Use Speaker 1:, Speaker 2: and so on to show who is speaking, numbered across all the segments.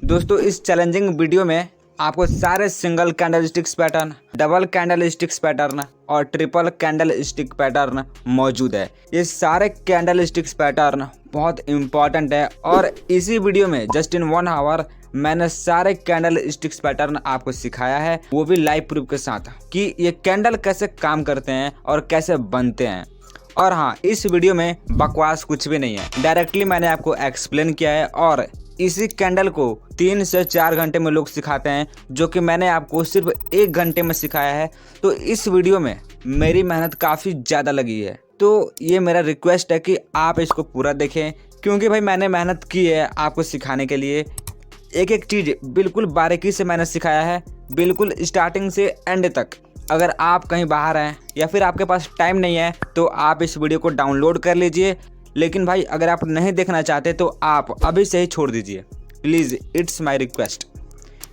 Speaker 1: दोस्तों इस challenging video में आपको सारे single candle sticks pattern, double candle sticks pattern और ट्रिपल कैंडल स्टिक पैटर्न मौजूद है। ये सारे कैंडल स्टिक्स पैटर्न बहुत इंपॉर्टेंट है और इसी वीडियो में जस्ट इन 1 आवर मैंने सारे कैंडल स्टिक्स पैटर्न आपको सिखाया है, वो भी लाइव प्रूफ के साथ कि ये कैंडल कैसे काम करते हैं और कैसे बनते हैं। और हाँ, इस वीडियो में बकवास कुछ भी नहीं है, डायरेक्टली मैंने आपको एक्सप्लेन किया है और इसी कैंडल को 3 से 4 घंटे में लोग सिखाते हैं, जो कि मैंने आपको सिर्फ 1 घंटे में सिखाया है। तो इस वीडियो में मेरी मेहनत काफ़ी ज़्यादा लगी है, तो ये मेरा रिक्वेस्ट है कि आप इसको पूरा देखें, क्योंकि भाई मैंने मेहनत की है आपको सिखाने के लिए। एक एक चीज़ बिल्कुल बारीकी से मैंने सिखाया है, बिल्कुल स्टार्टिंग से एंड तक। अगर आप कहीं बाहर हैं या फिर आपके पास टाइम नहीं है तो आप इस वीडियो को डाउनलोड कर लीजिए, लेकिन भाई अगर आप नहीं देखना चाहते तो आप अभी से ही छोड़ दीजिए, please, it's my request.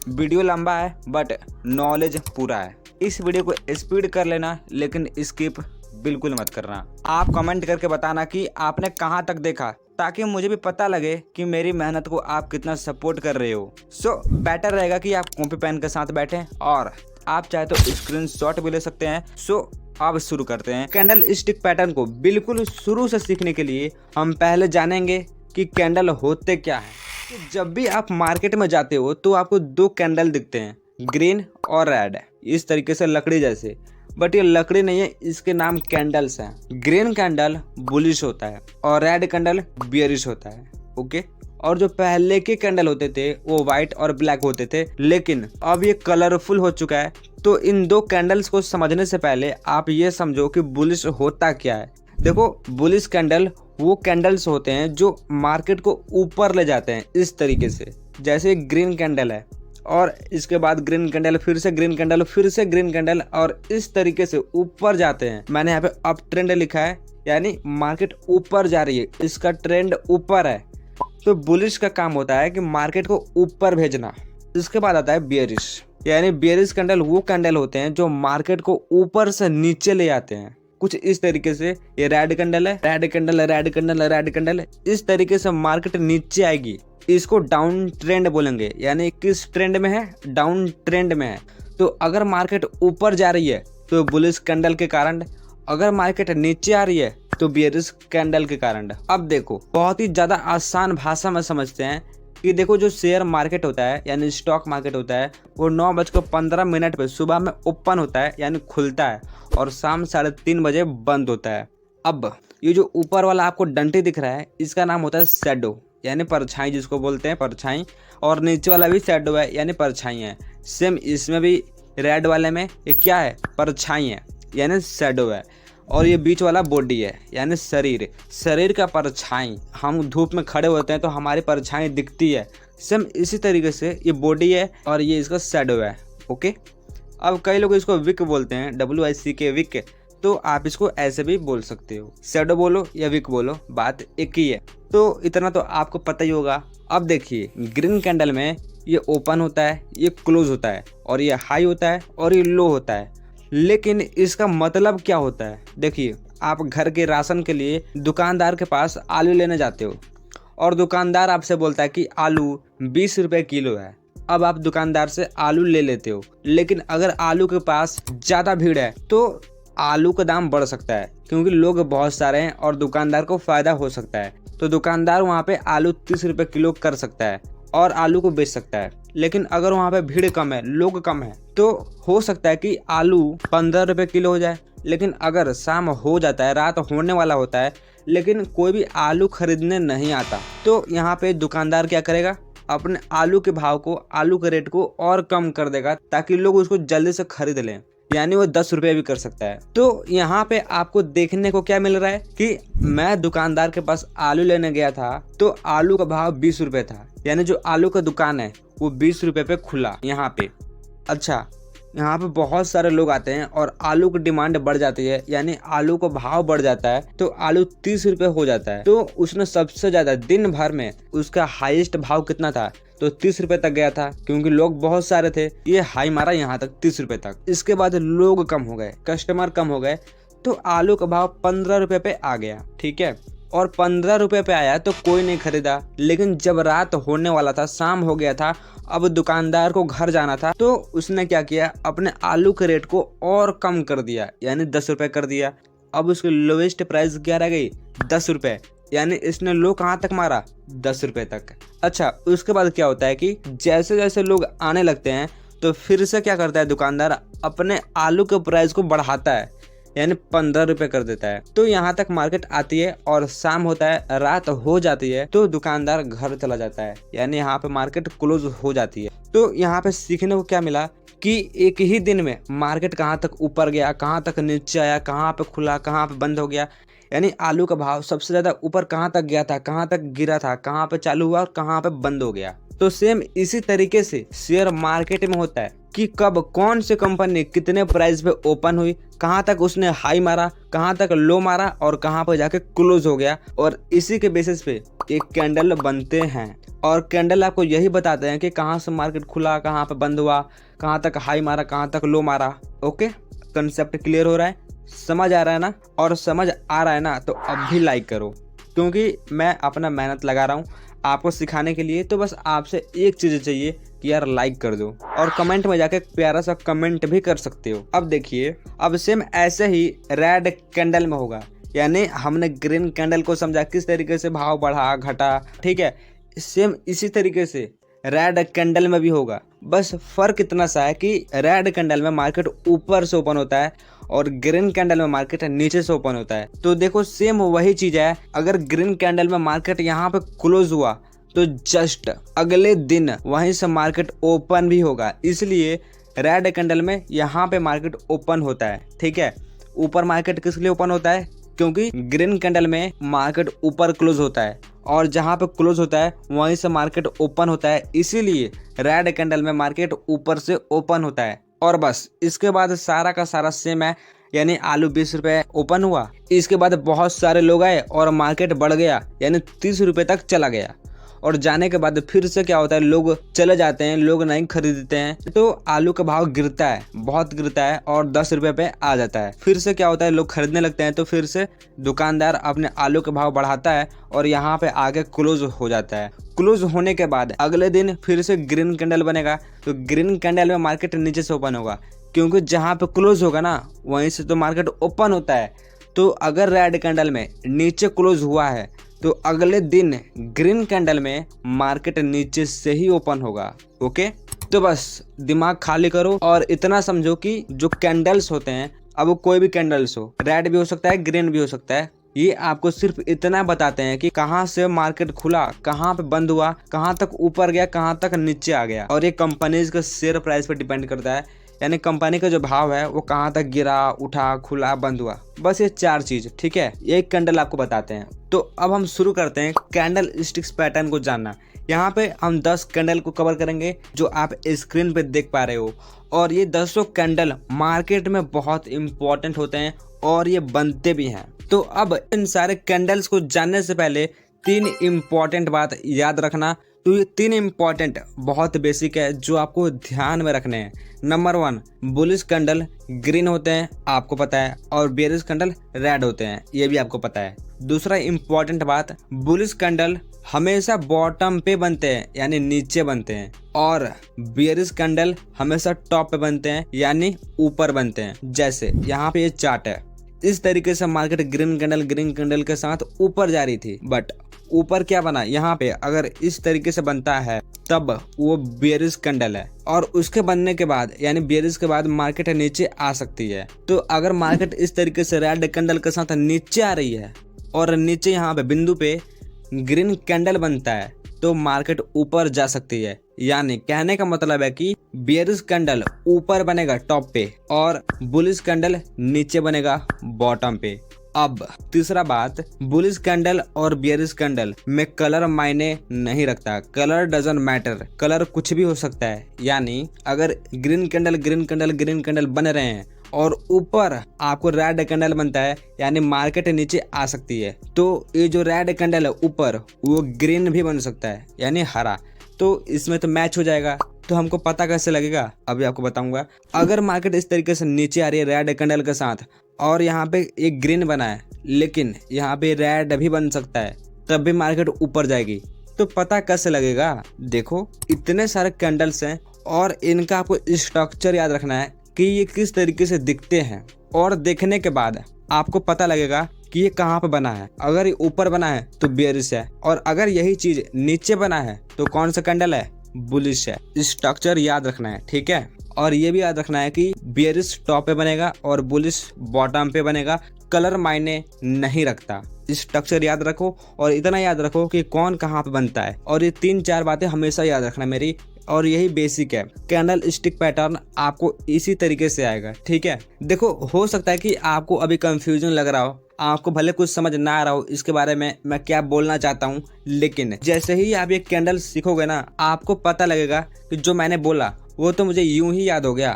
Speaker 1: Video लंबा है बट नॉलेज पूरा है। इस वीडियो को स्पीड कर लेना, लेकिन स्किप बिल्कुल मत करना। आप कमेंट करके बताना कि आपने कहाँ तक देखा, ताकि मुझे भी पता लगे कि मेरी मेहनत को आप कितना सपोर्ट कर रहे हो। सो बेटर रहेगा कि आप कॉपी पेन के साथ बैठें और आप चाहे तो स्क्रीनशॉट भी ले सकते हैं। सो अब शुरू करते हैं। कैंडल स्टिक पैटर्न को बिल्कुल शुरू से सीखने के लिए हम पहले जानेंगे कि कैंडल होते क्या हैं। तो जब भी आप मार्केट में जाते हो तो आपको 2 कैंडल दिखते हैं, ग्रीन और रेड, इस तरीके से लकड़ी जैसे। बट ये लकड़ी नहीं है, इसके नाम कैंडल्स हैं। ग्रीन कैंडल बुलिश होता है और रेड कैंडल बियरिश होता है। ओके, और जो पहले के कैंडल होते थे वो व्हाइट और ब्लैक होते थे, लेकिन अब ये कलरफुल हो चुका है। तो इन 2 कैंडल्स को समझने से पहले आप ये समझो कि बुलिश होता क्या है। देखो, बुलिश कैंडल वो कैंडल्स होते हैं जो मार्केट को ऊपर ले जाते हैं, इस तरीके से। जैसे ग्रीन कैंडल है और इसके बाद ग्रीन कैंडल, फिर से ग्रीन कैंडल, फिर से ग्रीन कैंडल, और इस तरीके से ऊपर जाते हैं। मैंने यहाँ पे अप ट्रेंड लिखा है, यानी मार्केट ऊपर जा रही है, इसका ट्रेंड ऊपर है। तो बुलिश का काम होता है कि मार्केट को ऊपर भेजना। इसके बाद आता है बियरिश, यानी बियरिश कैंडल वो कैंडल होते हैं जो मार्केट को ऊपर से नीचे ले आते हैं, कुछ इस तरीके से। ये रेड कैंडल है, red candle, red candle, red candle, इस तरीके से मार्केट नीचे आएगी। इसको डाउन ट्रेंड बोलेंगे, यानी किस ट्रेंड में है, डाउन ट्रेंड में है। तो अगर मार्केट ऊपर जा रही है तो बुलिश कैंडल के कारण, अगर मार्केट नीचे आ रही है तो बियरिश कैंडल के कारण। अब देखो, बहुत ही ज्यादा आसान भाषा में समझते हैं कि देखो, जो शेयर मार्केट होता है यानी स्टॉक मार्केट होता है, वो 9:15 पे सुबह में ओपन होता है, यानी खुलता है, और शाम 3:30 बजे बंद होता है। अब ये जो ऊपर वाला आपको डंटी दिख रहा है, इसका नाम होता है शैडो, यानी परछाई जिसको बोलते हैं, परछाई। और नीचे वाला भी शैडो है, यानी परछाई है। सेम इसमें भी रेड वाले में ये क्या है, परछाई है, यानी शैडो है। और ये बीच वाला बॉडी है, यानी शरीर, शरीर का परछाई। हम धूप में खड़े होते हैं तो हमारी परछाई दिखती है, सेम इसी तरीके से ये बॉडी है और ये इसका शैडो है। ओके, अब कई लोग इसको विक बोलते हैं, WICK, विक। तो आप इसको ऐसे भी बोल सकते हो, शैडो बोलो या विक बोलो, बात एक ही है। तो इतना तो आपको पता ही होगा। अब देखिए, ग्रीन कैंडल में ये ओपन होता है, ये क्लोज होता है, और ये हाई होता है और ये लो होता है। लेकिन इसका मतलब क्या होता है? देखिए, आप घर के राशन के लिए दुकानदार के पास आलू लेने जाते हो और दुकानदार आपसे बोलता है कि आलू 20 रुपए किलो है। अब आप दुकानदार से आलू ले लेते हो, लेकिन अगर आलू के पास ज़्यादा भीड़ है तो आलू का दाम बढ़ सकता है, क्योंकि लोग बहुत सारे हैं और दुकानदार को फ़ायदा हो सकता है। तो दुकानदार वहाँ पे आलू 30 रुपए किलो कर सकता है और आलू को बेच सकता है। लेकिन अगर वहाँ पे भीड़ कम है, लोग कम है, तो हो सकता है कि आलू 15 रुपए किलो हो जाए। लेकिन अगर शाम हो जाता है, रात होने वाला होता है, लेकिन कोई भी आलू खरीदने नहीं आता, तो यहाँ पे दुकानदार क्या करेगा, अपने आलू के भाव को, आलू के रेट को और कम कर देगा, ताकि लोग उसको जल्दी से खरीद लें। यानी वो 10 रुपये भी कर सकता है। तो यहाँ पे आपको देखने को क्या मिल रहा है कि मैं दुकानदार के पास आलू लेने गया था तो आलू का भाव 20 रुपये था, यानी जो आलू का दुकान है वो 20 रुपये पे खुला यहाँ पे। अच्छा, यहाँ पे बहुत सारे लोग आते हैं और आलू की डिमांड बढ़ जाती है, यानी आलू का भाव बढ़ जाता है, तो आलू 30 रुपये हो जाता है। तो उसने सबसे ज्यादा दिन भर में उसका हाईएस्ट भाव कितना था, तो 30 रुपये तक गया था, क्योंकि लोग बहुत सारे थे। ये हाई मारा यहाँ तक 30 रुपये तक। इसके बाद लोग कम हो गए, कस्टमर कम हो गए, तो आलू का भाव 15 रुपये पे आ गया। ठीक है, और 15 रुपए पे आया तो कोई नहीं खरीदा। लेकिन जब रात होने वाला था, शाम हो गया था, अब दुकानदार को घर जाना था, तो उसने क्या किया, अपने आलू के रेट को और कम कर दिया, यानी 10 रुपए कर दिया। अब उसकी लोवेस्ट प्राइस क्या रह गई, 10 रुपए, यानी इसने लो कहाँ तक मारा, 10 रुपए तक। अच्छा, उसके बाद क्या होता है कि जैसे जैसे लोग आने लगते हैं तो फिर से क्या करता है दुकानदार, अपने आलू के प्राइस को बढ़ाता है, यानी 15 रुपए कर देता है। तो यहाँ तक मार्केट आती है और शाम होता है, रात हो जाती है, तो दुकानदार घर चला जाता है, यानी यहाँ पे मार्केट क्लोज हो जाती है। तो यहाँ पे सीखने को क्या मिला कि एक ही दिन में मार्केट कहाँ तक ऊपर गया, कहाँ तक नीचे आया, कहाँ पे खुला, कहाँ पे बंद हो गया, यानी आलू का भाव सबसे ज्यादा ऊपर कहाँ तक गया था, कहाँ तक गिरा था, कहाँ पे चालू हुआ और कहाँ पे बंद हो गया। तो सेम इसी तरीके से शेयर मार्केट में होता है कि कब कौन सी कंपनी कितने प्राइस पे ओपन हुई, कहाँ तक उसने हाई मारा, कहाँ तक लो मारा और कहाँ पे जाके क्लोज हो गया, और इसी के बेसिस पे एक कैंडल बनते हैं। और कैंडल आपको यही बताते हैं कि कहाँ से मार्केट खुला, कहाँ पे बंद हुआ, कहाँ तक हाई मारा, कहाँ तक लो मारा। ओके, कंसेप्ट क्लियर हो रहा है, समझ आ रहा है ना? और समझ आ रहा है ना तो अब भी लाइक करो, क्योंकि मैं अपना मेहनत लगा रहा हूँ आपको सिखाने के लिए। तो बस आपसे एक चीज़ चाहिए कि यार लाइक कर दो, और कमेंट में जाके प्यारा सा कमेंट भी कर सकते हो। अब देखिए, अब सेम ऐसे ही रेड कैंडल में होगा, यानी हमने ग्रीन कैंडल को समझा किस तरीके से भाव बढ़ा घटा, ठीक है, सेम इसी तरीके से रेड कैंडल में भी होगा। बस फर्क इतना सा है कि रेड कैंडल में मार्केट ऊपर से ओपन होता है और ग्रीन कैंडल में मार्केट नीचे से ओपन होता है। तो देखो सेम वही चीज है, अगर ग्रीन कैंडल में मार्केट यहाँ पे क्लोज हुआ तो जस्ट अगले दिन वहीं से मार्केट ओपन भी होगा, इसलिए रेड कैंडल में यहाँ पे मार्केट ओपन होता है। ठीक है, ऊपर मार्केट किस लिए ओपन होता है, क्योंकि ग्रीन कैंडल में मार्केट ऊपर क्लोज होता है और जहाँ पे क्लोज होता है वहीं से मार्केट ओपन होता है, इसीलिए रेड कैंडल में मार्केट ऊपर से ओपन होता है। और बस इसके बाद सारा का सारा सेम है, यानी आलू 20 रुपए ओपन हुआ, इसके बाद बहुत सारे लोग आए और मार्केट बढ़ गया, यानी 30 रुपए तक चला गया। और जाने के बाद फिर से क्या होता है, लोग चले जाते हैं, लोग नहीं खरीदते हैं, तो आलू का भाव गिरता है, बहुत गिरता है और 10 रुपए पे आ जाता है। फिर से क्या होता है, लोग खरीदने लगते हैं, तो फिर से दुकानदार अपने आलू का भाव बढ़ाता है और यहाँ पे आगे क्लोज हो जाता है। क्लोज होने के बाद अगले दिन फिर से ग्रीन कैंडल बनेगा, तो ग्रीन कैंडल में मार्केट नीचे से ओपन होगा, क्योंकि जहाँ पे क्लोज होगा ना वहीं से तो मार्केट ओपन होता है। तो अगर रेड कैंडल में नीचे क्लोज हुआ है तो अगले दिन ग्रीन कैंडल में मार्केट नीचे से ही ओपन होगा। ओके, तो बस दिमाग खाली करो और इतना समझो कि जो कैंडल्स होते हैं, अब वो कोई भी कैंडल्स हो, रेड भी हो सकता है, ग्रीन भी हो सकता है, ये आपको सिर्फ इतना बताते हैं कि कहाँ से मार्केट खुला, कहाँ पे बंद हुआ, कहाँ तक ऊपर गया, कहाँ तक नीचे आ गया। और ये कंपनीज के शेयर प्राइस पर डिपेंड करता है, यानी कंपनी का जो भाव है वो कहाँ तक गिरा, उठा, खुला, बंद हुआ। बस ये 4 चीज, ठीक है, ये कैंडल आपको बताते हैं। तो अब हम शुरू करते हैं कैंडल स्टिक्स पैटर्न को जानना। यहाँ पे हम 10 कैंडल को कवर करेंगे जो आप स्क्रीन पे देख पा रहे हो, और ये 10 कैंडल मार्केट में बहुत इंपॉर्टेंट होते हैं और ये बनते भी हैं। तो अब इन सारे कैंडल्स को जानने से पहले 3 इम्पॉर्टेंट बात याद रखना। तो ये 3 इम्पॉर्टेंट बहुत बेसिक है जो आपको ध्यान में रखने हैं। नंबर 1, बुलिश कैंडल ग्रीन होते हैं, आपको पता है, और बेयरिश कैंडल रेड होते हैं, ये भी आपको पता है। दूसरा इम्पॉर्टेंट बात, बुलिश कैंडल हमेशा बॉटम पे बनते हैं, यानी नीचे बनते हैं, और बेयरिश कैंडल हमेशा टॉप पे बनते हैं, यानी ऊपर बनते हैं। जैसे यहाँ पे ये चार्ट है, इस तरीके से मार्केट ग्रीन कैंडल के साथ ऊपर जा रही थी, बट ऊपर क्या बना, यहाँ पे अगर इस तरीके से बनता है तब वो बेयरिश कैंडल है, और उसके बनने के बाद यानी बेयरिश के बाद मार्केट नीचे आ सकती है। तो अगर मार्केट इस तरीके से रेड कैंडल के साथ नीचे आ रही है और नीचे यहाँ पे बिंदु पे ग्रीन कैंडल बनता है तो मार्केट ऊपर जा सकती है। यानी कहने का मतलब है कि बेयरिश कैंडल ऊपर बनेगा टॉप पे और बुलिश कैंडल नीचे बनेगा बॉटम पे। अब तीसरा बात, बुलिश कैंडल और बेयरिश कैंडल में कलर मायने नहीं रखता, कलर डजंट मैटर, कलर कुछ भी हो सकता है। यानी अगर ग्रीन कैंडल बन रहे हैं और ऊपर आपको रेड कैंडल बनता है, यानी मार्केट नीचे आ सकती है, तो ये जो रेड कैंडल है ऊपर वो ग्रीन भी बन सकता है, यानी हरा, तो इसमें तो मैच हो जाएगा। तो हमको पता कैसे लगेगा, अभी आपको बताऊंगा। अगर मार्केट इस तरीके से नीचे आ रही है रेड कैंडल के साथ और यहाँ पे एक ग्रीन बना है, लेकिन यहाँ पे रेड भी बन सकता है, तब भी मार्केट ऊपर जाएगी। तो पता कैसे लगेगा? देखो इतने सारे कैंडल्स हैं और इनका आपको स्ट्रक्चर याद रखना है कि ये किस तरीके से दिखते हैं, और देखने के बाद आपको पता लगेगा कि ये कहाँ पे बना है। अगर ये ऊपर बना है तो बेयरिश है, और अगर यही चीज नीचे बना है तो कौन सा कैंडल है? बुलिश है। स्ट्रक्चर याद रखना है, ठीक है। और ये भी याद रखना है कि बेयरिश टॉप पे बनेगा और बुलिश बॉटम पे बनेगा, कलर मायने नहीं रखता। स्ट्रक्चर याद रखो और इतना याद रखो कि कौन कहाँ पे बनता है, और ये 3-4 बातें हमेशा याद रखना मेरी, और यही बेसिक है। कैंडल स्टिक पैटर्न आपको इसी तरीके से आएगा, ठीक है। देखो हो सकता है कि आपको अभी कंफ्यूजन लग रहा हो, आपको भले कुछ समझ ना आ रहा हो इसके बारे में मैं क्या बोलना चाहता हूँ, लेकिन जैसे ही आप ये कैंडल सीखोगे ना, आपको पता लगेगा कि जो मैंने बोला वो तो मुझे यूं ही याद हो गया।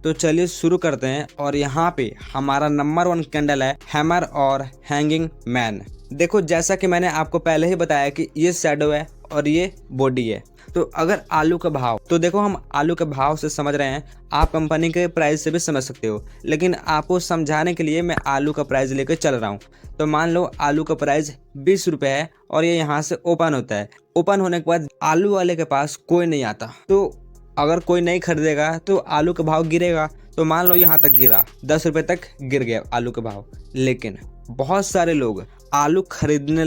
Speaker 1: तो चलिए शुरू करते हैं। और यहाँ पे हमारा नंबर 1 कैंडल है हैमर और हैंगिंग मैन। देखो जैसा कि मैंने आपको पहले ही बताया कि ये शैडो है और ये बॉडी है। तो अगर आलू का भाव, तो देखो हम आलू के भाव से समझ रहे हैं, आप कंपनी के प्राइस से भी समझ सकते हो, लेकिन आपको समझाने के लिए मैं आलू का प्राइस लेकर चल रहा हूँ। तो मान लो आलू का प्राइस 20 रुपये है और ये यहाँ से ओपन होता है। ओपन होने के बाद आलू वाले के पास कोई नहीं आता, तो अगर कोई नहीं खरीदेगा तो आलू का भाव गिरेगा। तो मान लो यहाँ तक गिरा, 10 रुपये तक गिर गया आलू का भाव, लेकिन बहुत सारे लोग आलू खरीदने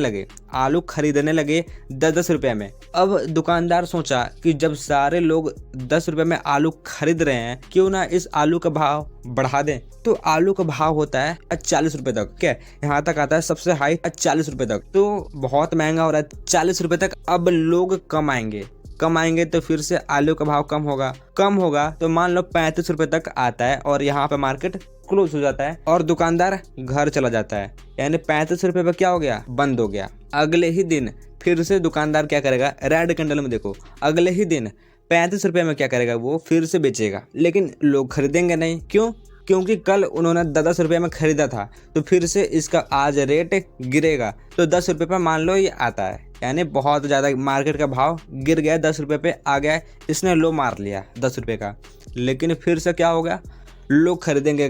Speaker 1: लगे 10-10 रुपये में। अब दुकानदार सोचा कि जब सारे लोग 10 रुपये में आलू खरीद रहे हैं, क्यों ना इस आलू का भाव बढ़ा दें। तो आलू का भाव होता है 40 रुपये तक, क्या यहाँ तक आता है सबसे हाई 40 रुपये तक। तो बहुत महंगा हो रहा है, 40 रुपये तक अब लोग कम आएंगे तो फिर से आलू का भाव कम होगा तो मान लो 35 रुपये तक आता है, और यहाँ पे मार्केट क्लोज हो जाता है और दुकानदार घर चला जाता है। यानी 35 रुपये पे क्या हो गया? बंद हो गया। अगले ही दिन फिर से दुकानदार क्या करेगा? रेड कैंडल में देखो, अगले ही दिन 35 रुपये में क्या करेगा? वो फिर से बेचेगा, लेकिन लोग खरीदेंगे नहीं। क्यों? क्योंकि कल उन्होंने 10 रुपये में खरीदा था, तो फिर से इसका आज रेट गिरेगा तो 10 रुपये पर मान लो ये आता है। यानी बहुत ज़्यादा मार्केट का भाव गिर गया, 10 रुपये पे आ गया, इसने लो मार लिया 10 रुपये का। लेकिन फिर से क्या होगा? लोग खरीदेंगे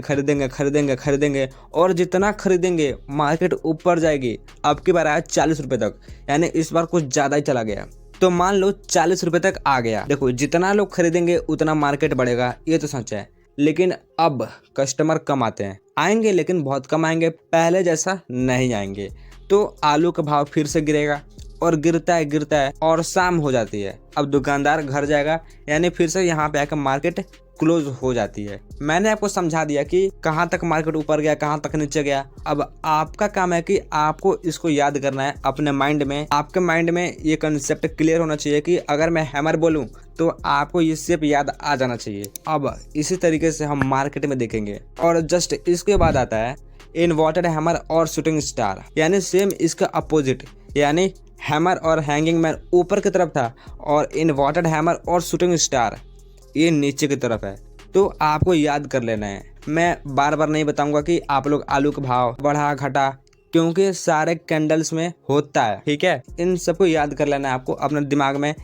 Speaker 1: और जितना खरीदेंगे मार्केट ऊपर जाएगी। अब की बार आया 40 रुपये तक, यानी इस बार कुछ ज़्यादा ही चला गया। तो मान लो 40 रुपये तक आ गया। देखो जितना लोग खरीदेंगे उतना मार्केट बढ़ेगा, ये तो सच है। लेकिन अब कस्टमर कम आएंगे लेकिन बहुत कम आएंगे, पहले जैसा नहीं आएंगे। तो आलू का भाव फिर से गिरेगा और गिरता है और शाम हो जाती है। अब दुकानदार घर जाएगा, यानी फिर से यहाँ पे आकर मार्केट क्लोज हो जाती है। मैंने आपको समझा दिया कि कहाँ तक मार्केट ऊपर गया, कहाँ तक नीचे गया। अब आपका काम है कि आपको इसको याद करना है अपने माइंड में। आपके माइंड में ये कंसेप्ट क्लियर होना चाहिए कि अगर मैं हैमर बोलूँ तो आपको ये शेप याद आ जाना चाहिए। अब इसी तरीके से हम मार्केट में देखेंगे। और जस्ट इसके बाद आता है इन्वर्टेड हैमर और शूटिंग स्टार, यानी सेम इसका अपोजिट। यानी हैमर और हैंगिंग मैन ऊपर की तरफ था और इन्वर्टेड हैमर और शूटिंग स्टार ये नीचे की तरफ है। तो आपको याद कर लेना है। मैं बार बार नहीं बताऊंगा कि आप लोग आलू का भाव बढ़ा घटा, क्योंकि सारे कैंडल्स में होता है, ठीक है। इन सबको याद कर लेना है आपको अपने दिमाग में,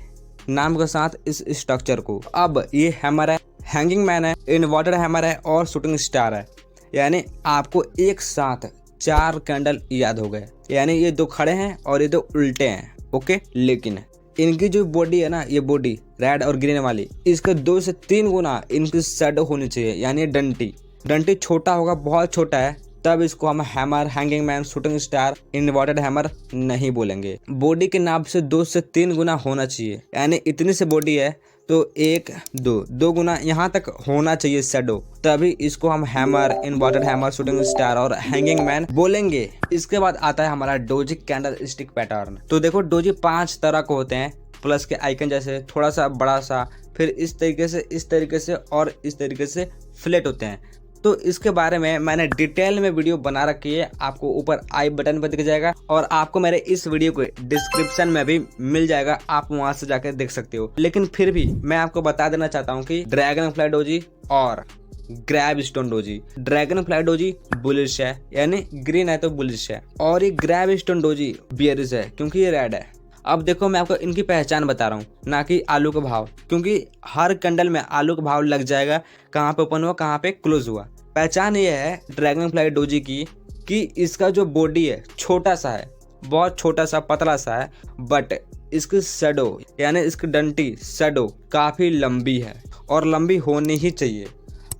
Speaker 1: नाम के साथ इस स्ट्रक्चर को। अब ये हैमर है, हैंगिंग मैन है, इन्वर्टेड हैमर है और शूटिंग स्टार है। यानी आपको एक साथ 4 कैंडल याद हो गए। यानी ये 2 खड़े हैं और ये 2 उल्टे हैं, ओके। लेकिन इनकी जो बॉडी है ना, ये बॉडी रेड और ग्रीन वाली, इसका 2 से 3 गुना इनकी शैडो होनी चाहिए। यानी डंटी छोटा होगा, बहुत छोटा है, तब इसको हम hammer, hanging man, shooting star, inverted hammer नहीं बोलेंगे। बॉडी के नाप से 2 से 3 गुना होना चाहिए। यानी इतनी से बॉडी है तो 1, 2 गुना यहाँ तक होना चाहिए शैडो, तभी इसको हम hammer, inverted hammer, shooting star और हैंगिंग मैन बोलेंगे। इसके बाद आता है हमारा डोजी कैंडल स्टिक पैटर्न। तो देखो डोजी 5 तरह के होते हैं, प्लस के आइकन जैसे, थोड़ा सा बड़ा सा, फिर इस तरीके से और इस तरीके से फ्लैट होते हैं। तो इसके बारे में मैंने डिटेल में वीडियो बना रखी है, आपको ऊपर आई बटन पर दिख जाएगा और आपको मेरे इस वीडियो के डिस्क्रिप्शन में भी मिल जाएगा, आप वहां से जाकर देख सकते हो। लेकिन फिर भी मैं आपको बता देना चाहता हूँ कि ड्रैगन फ्लाई डोजी और grab stone doji, dragon fly doji bullish है, यानी ग्रीन है तो बुलिश है, और ये ग्रैब स्टोन डोजी बियरिश है क्योंकि ये रेड है। अब देखो मैं आपको इनकी पहचान बता रहा हूँ, ना कि आलू का भाव, क्योंकि हर कैंडल में आलू का भाव लग जाएगा, कहाँ पे ओपन हुआ, कहाँ पे क्लोज हुआ। पहचान ये है ड्रैगन फ्लाई डोजी की कि इसका जो बॉडी है छोटा सा है, बहुत छोटा सा पतला सा है, बट इसकी शैडो यानी इसकी डंटी शैडो काफ़ी लंबी है और लंबी होनी ही चाहिए।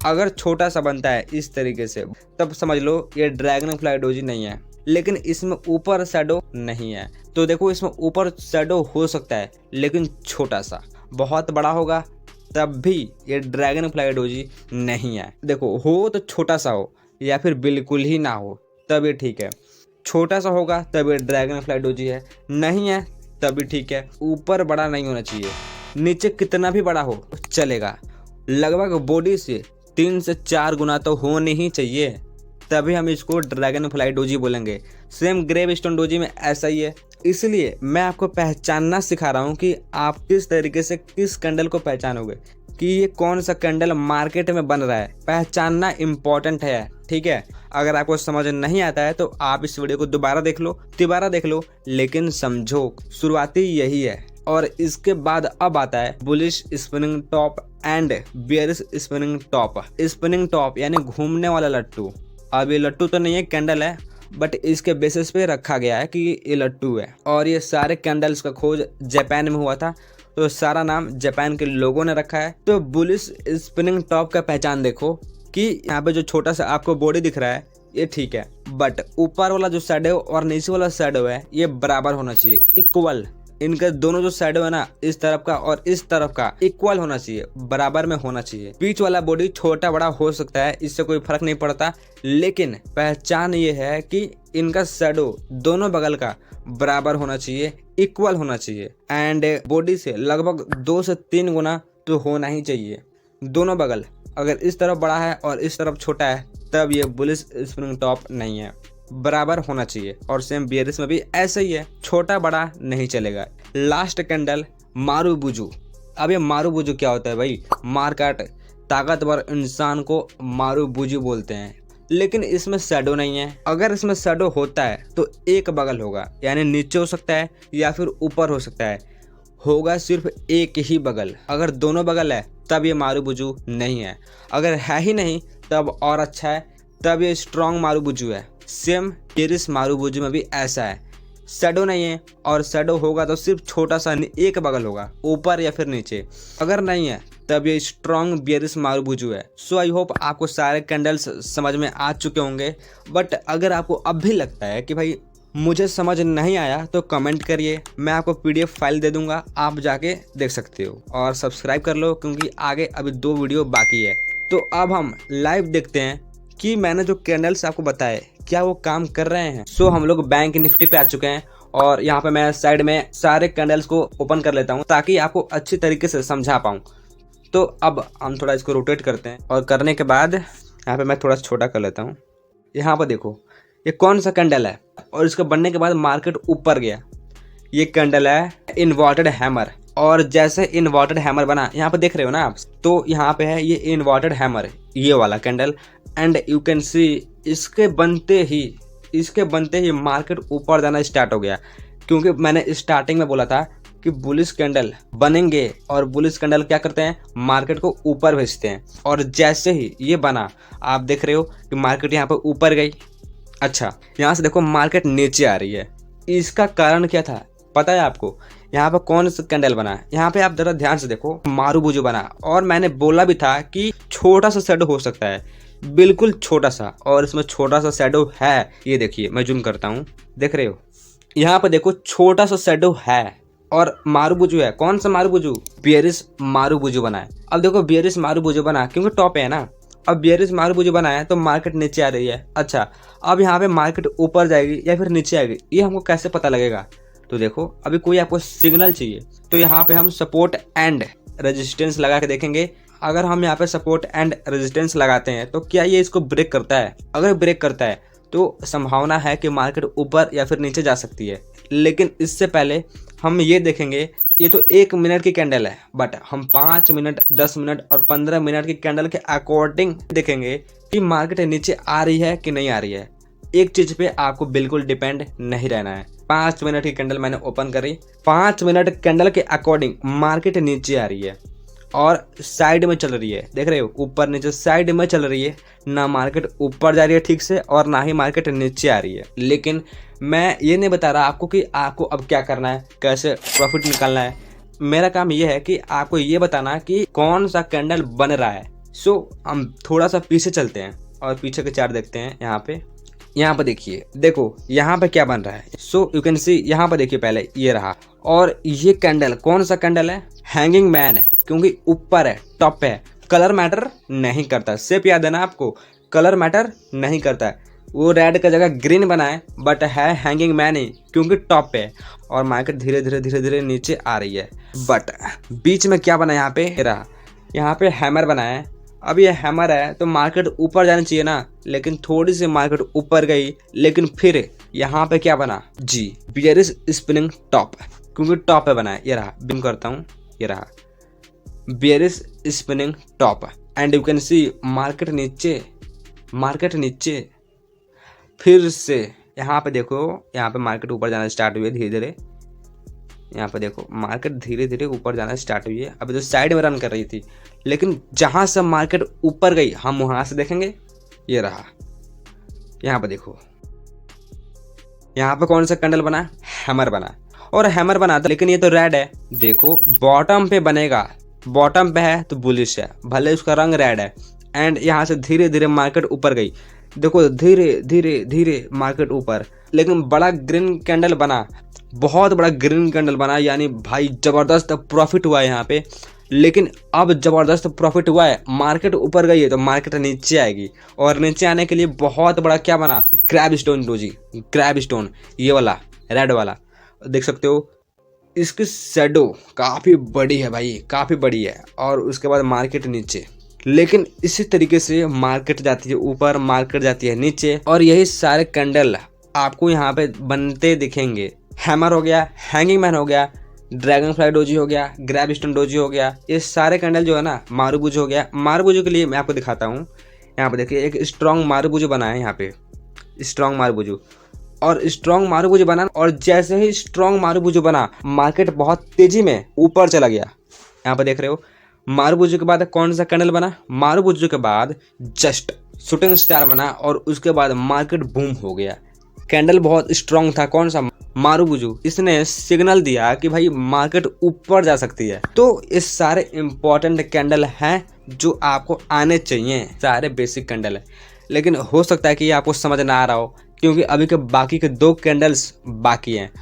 Speaker 1: अगर छोटा सा बनता है इस तरीके से तब समझ लो ये ड्रैगन फ्लाई डोजी नहीं है। लेकिन इसमें ऊपर शैडो नहीं है, तो देखो इसमें ऊपर शैडो हो सकता है लेकिन छोटा सा। बहुत बड़ा होगा तब भी ये ड्रैगन फ्लाई डोजी नहीं है। देखो हो तो छोटा सा हो या फिर बिल्कुल ही ना हो तब ये ठीक है। छोटा सा होगा तब ये ड्रैगन फ्लाई डोजी है, नहीं है तब भी ठीक है। ऊपर बड़ा नहीं होना चाहिए, नीचे कितना भी बड़ा हो चलेगा। लगभग बॉडी से 3 से 4 गुना तो होने ही चाहिए, तभी हम इसको ड्रैगन फ्लाई डोजी बोलेंगे। सेम ग्रेव स्टोन डोजी में ऐसा ही है। इसलिए मैं आपको पहचानना सिखा रहा हूँ कि आप किस तरीके से किस कैंडल को पहचानोगे कि ये कौन सा कैंडल मार्केट में बन रहा है। पहचानना इम्पॉर्टेंट है, ठीक है। अगर आपको समझ नहीं आता है तो आप इस वीडियो को दोबारा देख लो, तिबारा देख लो, लेकिन समझो शुरुआती यही है। और इसके बाद अब आता है bullish spinning top and bearish spinning top. Spinning top यानी घूमने वाला लट्टू। अब ये लट्टू तो नहीं है, कैंडल है, बट इसके बेसिस पे रखा गया है कि ये लट्टू है। और ये सारे कैंडल्स का खोज जापान में हुआ था, तो सारा नाम जापान के लोगों ने रखा है। तो बुलिश स्पिनिंग टॉप का पहचान देखो कि यहाँ पे जो छोटा सा आपको बॉडी दिख रहा है ये ठीक है, बट ऊपर वाला जो शैडो और नीचे वाला शैडो है ये बराबर होना चाहिए, इक्वल। इनका दोनों जो शैडो है ना, इस तरफ का और इस तरफ का इक्वल होना चाहिए, बराबर में होना चाहिए। बीच वाला बॉडी छोटा बड़ा हो सकता है, इससे कोई फर्क नहीं पड़ता, लेकिन पहचान ये है कि इनका शैडो दोनों बगल का बराबर होना चाहिए, इक्वल होना चाहिए। एंड बॉडी से लगभग 2 से 3 गुना तो होना ही चाहिए दोनों बगल। अगर इस तरफ बड़ा है और इस तरफ छोटा है तब ये बुलिश स्पिनिंग टॉप नहीं है, बराबर होना चाहिए। और सेम बेयरिश में भी ऐसा ही है, छोटा बड़ा नहीं चलेगा। Last candle marubozu. अब ये मारुबुजू क्या होता है भाई? मारकाट ताकतवर इंसान को मारुबुजू बोलते हैं, लेकिन इसमें शैडो नहीं है। अगर इसमें शैडो होता है तो एक बगल होगा, यानी नीचे हो सकता है या फिर ऊपर हो सकता है, होगा सिर्फ एक ही बगल। अगर दोनों बगल है तब ये मारुबुजू नहीं है, अगर है ही नहीं तब और अच्छा है, तब ये स्ट्रॉन्ग मारुबुजू है। सेम बेयरिश मारुबुजू में भी ऐसा है, शैडो नहीं है और शैडो होगा तो सिर्फ छोटा सा एक बगल होगा, ऊपर या फिर नीचे। अगर नहीं है तब ये स्ट्रॉन्ग बेयरिश मारुबुजू है। सो आई होप आपको सारे कैंडल्स समझ में आ चुके होंगे। बट अगर आपको अब भी लगता है कि भाई मुझे समझ नहीं आया तो कमेंट करिए, मैं आपको PDF फाइल दे दूंगा, आप जाके देख सकते हो। और सब्सक्राइब कर लो क्योंकि आगे अभी 2 वीडियो बाकी है। तो अब हम लाइव देखते हैं कि मैंने जो कैंडल्स आपको बताए क्या वो काम कर रहे हैं। सो हम लोग बैंक निफ्टी पे आ चुके हैं और यहाँ पे मैं साइड में सारे कैंडल्स को ओपन कर लेता हूँ ताकि आपको अच्छी तरीके से समझा पाऊँ। तो अब हम थोड़ा इसको रोटेट करते हैं और करने के बाद यहाँ पे मैं थोड़ा छोटा कर लेता हूँ। यहाँ पर देखो ये कौन सा कैंडल है और इसके बनने के बाद मार्केट ऊपर गया। ये कैंडल है इन्वर्टेड हैमर, और जैसे इन्वर्टेड हैमर बना यहाँ पे देख रहे हो ना आप, तो यहाँ पे है ये इन्वर्टेड हैमर, ये वाला कैंडल। एंड यू कैन सी इसके बनते ही मार्केट ऊपर जाना स्टार्ट हो गया, क्योंकि मैंने स्टार्टिंग में बोला था कि बुलिश कैंडल बनेंगे और बुलिश कैंडल क्या करते हैं, मार्केट को ऊपर भेजते हैं। और जैसे ही ये बना आप देख रहे हो कि मार्केट यहाँ पे ऊपर गई। अच्छा, यहाँ से देखो मार्केट नीचे आ रही है। इसका कारण क्या था पता है आपको? यहाँ पे कौन सा कैंडल बना है, यहाँ पे आप जरा ध्यान से देखो, मारुबुजू बना। और मैंने बोला भी था कि छोटा सा शैडो हो सकता है, बिल्कुल छोटा सा, और इसमें छोटा सा शैडो है। ये देखिए मैं जूम करता हूँ, देख रहे हो यहाँ पे देखो छोटा सा शैडो है और मारुबुजू है। कौन सा मारुबुजू? बेयरिश मारुबुजू बना है। अब देखो बेयरिश मारुबुजू बना क्योंकि टॉप है ना, अब बेयरिश मारुबुजू बना है तो मार्केट नीचे आ रही है। अच्छा, अब यहाँ पे मार्केट ऊपर जाएगी या फिर नीचे आएगी, ये हमको कैसे पता लगेगा? तो देखो अभी कोई आपको सिग्नल चाहिए तो यहाँ पे हम सपोर्ट एंड रेजिस्टेंस लगा के देखेंगे। अगर हम यहाँ पे सपोर्ट एंड रेजिस्टेंस लगाते हैं तो क्या ये इसको ब्रेक करता है? अगर ब्रेक करता है तो संभावना है कि मार्केट ऊपर या फिर नीचे जा सकती है। लेकिन इससे पहले हम ये देखेंगे, ये तो 1 मिनट की कैंडल है, बट हम 5 मिनट 10 मिनट और 15 मिनट की कैंडल के अकॉर्डिंग देखेंगे कि मार्केट नीचे आ रही है कि नहीं आ रही है। एक चीज पे आपको बिल्कुल डिपेंड नहीं रहना है। 5 मिनट की कैंडल मैंने ओपन करी, 5 मिनट कैंडल के अकॉर्डिंग मार्केट नीचे आ रही है
Speaker 2: और साइड में चल रही है, देख रहे हो, ऊपर नीचे साइड में चल रही है। ना मार्केट ऊपर जा रही है ठीक से और ना ही मार्केट नीचे आ रही है। लेकिन मैं ये नहीं बता रहा आपको कि आपको अब क्या करना है, कैसे प्रॉफिट निकालना है। मेरा काम ये है कि आपको ये बताना कि कौन सा कैंडल बन रहा है। सो हम थोड़ा सा पीछे चलते हैं और पीछे के चार्ट देखते हैं। यहाँ पे देखिए, देखो यहाँ पे क्या बन रहा है। सो यू कैन सी, यहाँ पे देखिए, पहले ये रहा और ये कैंडल कौन सा कैंडल है, हैंगिंग मैन है, क्योंकि ऊपर है, टॉप पे है। कलर मैटर नहीं करता, सिर्फ याद है ना आपको, कलर मैटर नहीं करता है। वो रेड का जगह ग्रीन बना है बट है हैंगिंग मैन ही, क्योंकि टॉप पे है और मार्केट धीरे धीरे नीचे आ रही है। बट बीच में क्या बना, यहाँ पे रहा, यहाँ पे हैमर बना है। अब ये हैमर है तो मार्केट ऊपर जानी चाहिए ना, लेकिन थोड़ी सी मार्केट ऊपर गई, लेकिन फिर यहाँ पे क्या बना जी, बियरिश स्पिनिंग टॉप, क्योंकि टॉप पे बना है। ये रहा, बिम करता हूँ, ये रहा bearish spinning top and you can see market नीचे फिर से। यहाँ पे देखो, यहाँ पे मार्केट ऊपर जाना स्टार्ट हुई है धीरे धीरे। यहाँ पे देखो मार्केट धीरे धीरे ऊपर जाना स्टार्ट हुई है। अभी तो साइड में रन कर रही थी, लेकिन जहाँ से मार्केट ऊपर गई हम वहाँ से देखेंगे। ये रहा, यहाँ पे देखो, यहाँ पे कौन सा कैंडल बना, हैमर बना, और हैमर बना था, लेकिन ये तो रेड है। देखो बॉटम पे बनेगा, बॉटम पे है तो बुलिश है, भले उसका रंग रेड है। एंड यहाँ से धीरे धीरे मार्केट ऊपर गई, देखो धीरे धीरे मार्केट ऊपर, लेकिन बड़ा ग्रीन कैंडल बना, बहुत बड़ा ग्रीन कैंडल बना, यानी भाई जबरदस्त प्रॉफिट हुआ है यहाँ पे। लेकिन अब जबरदस्त प्रॉफिट हुआ है, मार्केट ऊपर गई है तो मार्केट नीचे आएगी, और नीचे आने के लिए बहुत बड़ा क्या बना, grab stone doji, grab stone, ये वाला रेड वाला देख सकते हो। इसकी शैडो काफ़ी बड़ी है भाई, काफ़ी बड़ी है, और उसके बाद मार्केट नीचे। लेकिन इसी तरीके से मार्केट जाती है ऊपर, मार्केट जाती है नीचे, और यही सारे कैंडल आपको यहाँ पे बनते दिखेंगे। हैमर हो गया, हैंगिंग मैन हो गया, ड्रैगन फ्लाई डोजी हो गया, ग्रैब स्टोन डोजी हो गया, ये सारे कैंडल जो है ना, मारूबुजू हो गया। मारूबुजू के लिए मैं आपको दिखाता हूँ। यहाँ पे देखिए एक स्ट्रॉन्ग मारूबुजू बना है, यहाँ पे स्ट्रॉन्ग मारूबुजू, और स्ट्रॉन्ग मारूबुजू बना, और जैसे ही स्ट्रॉन्ग मारूबुजू बना मार्केट बहुत तेजी में ऊपर चला गया। यहाँ पे देख रहे हो, मारूबुजू के बाद कौन सा कैंडल बना, मारूबुजू के बाद जस्ट शूटिंग स्टार बना, और उसके बाद मार्केट बूम हो गया। कैंडल बहुत स्ट्रॉन्ग था, कौन सा, मारूबुजू। इसने सिग्नल दिया कि भाई मार्केट ऊपर जा सकती है। तो ये सारे इंपॉर्टेंट कैंडल हैं जो आपको आने चाहिए, सारे बेसिक कैंडल है। लेकिन हो सकता है कि ये आपको समझ ना आ रहा हो, क्योंकि अभी के बाकी के 2 कैंडल्स बाकी हैं।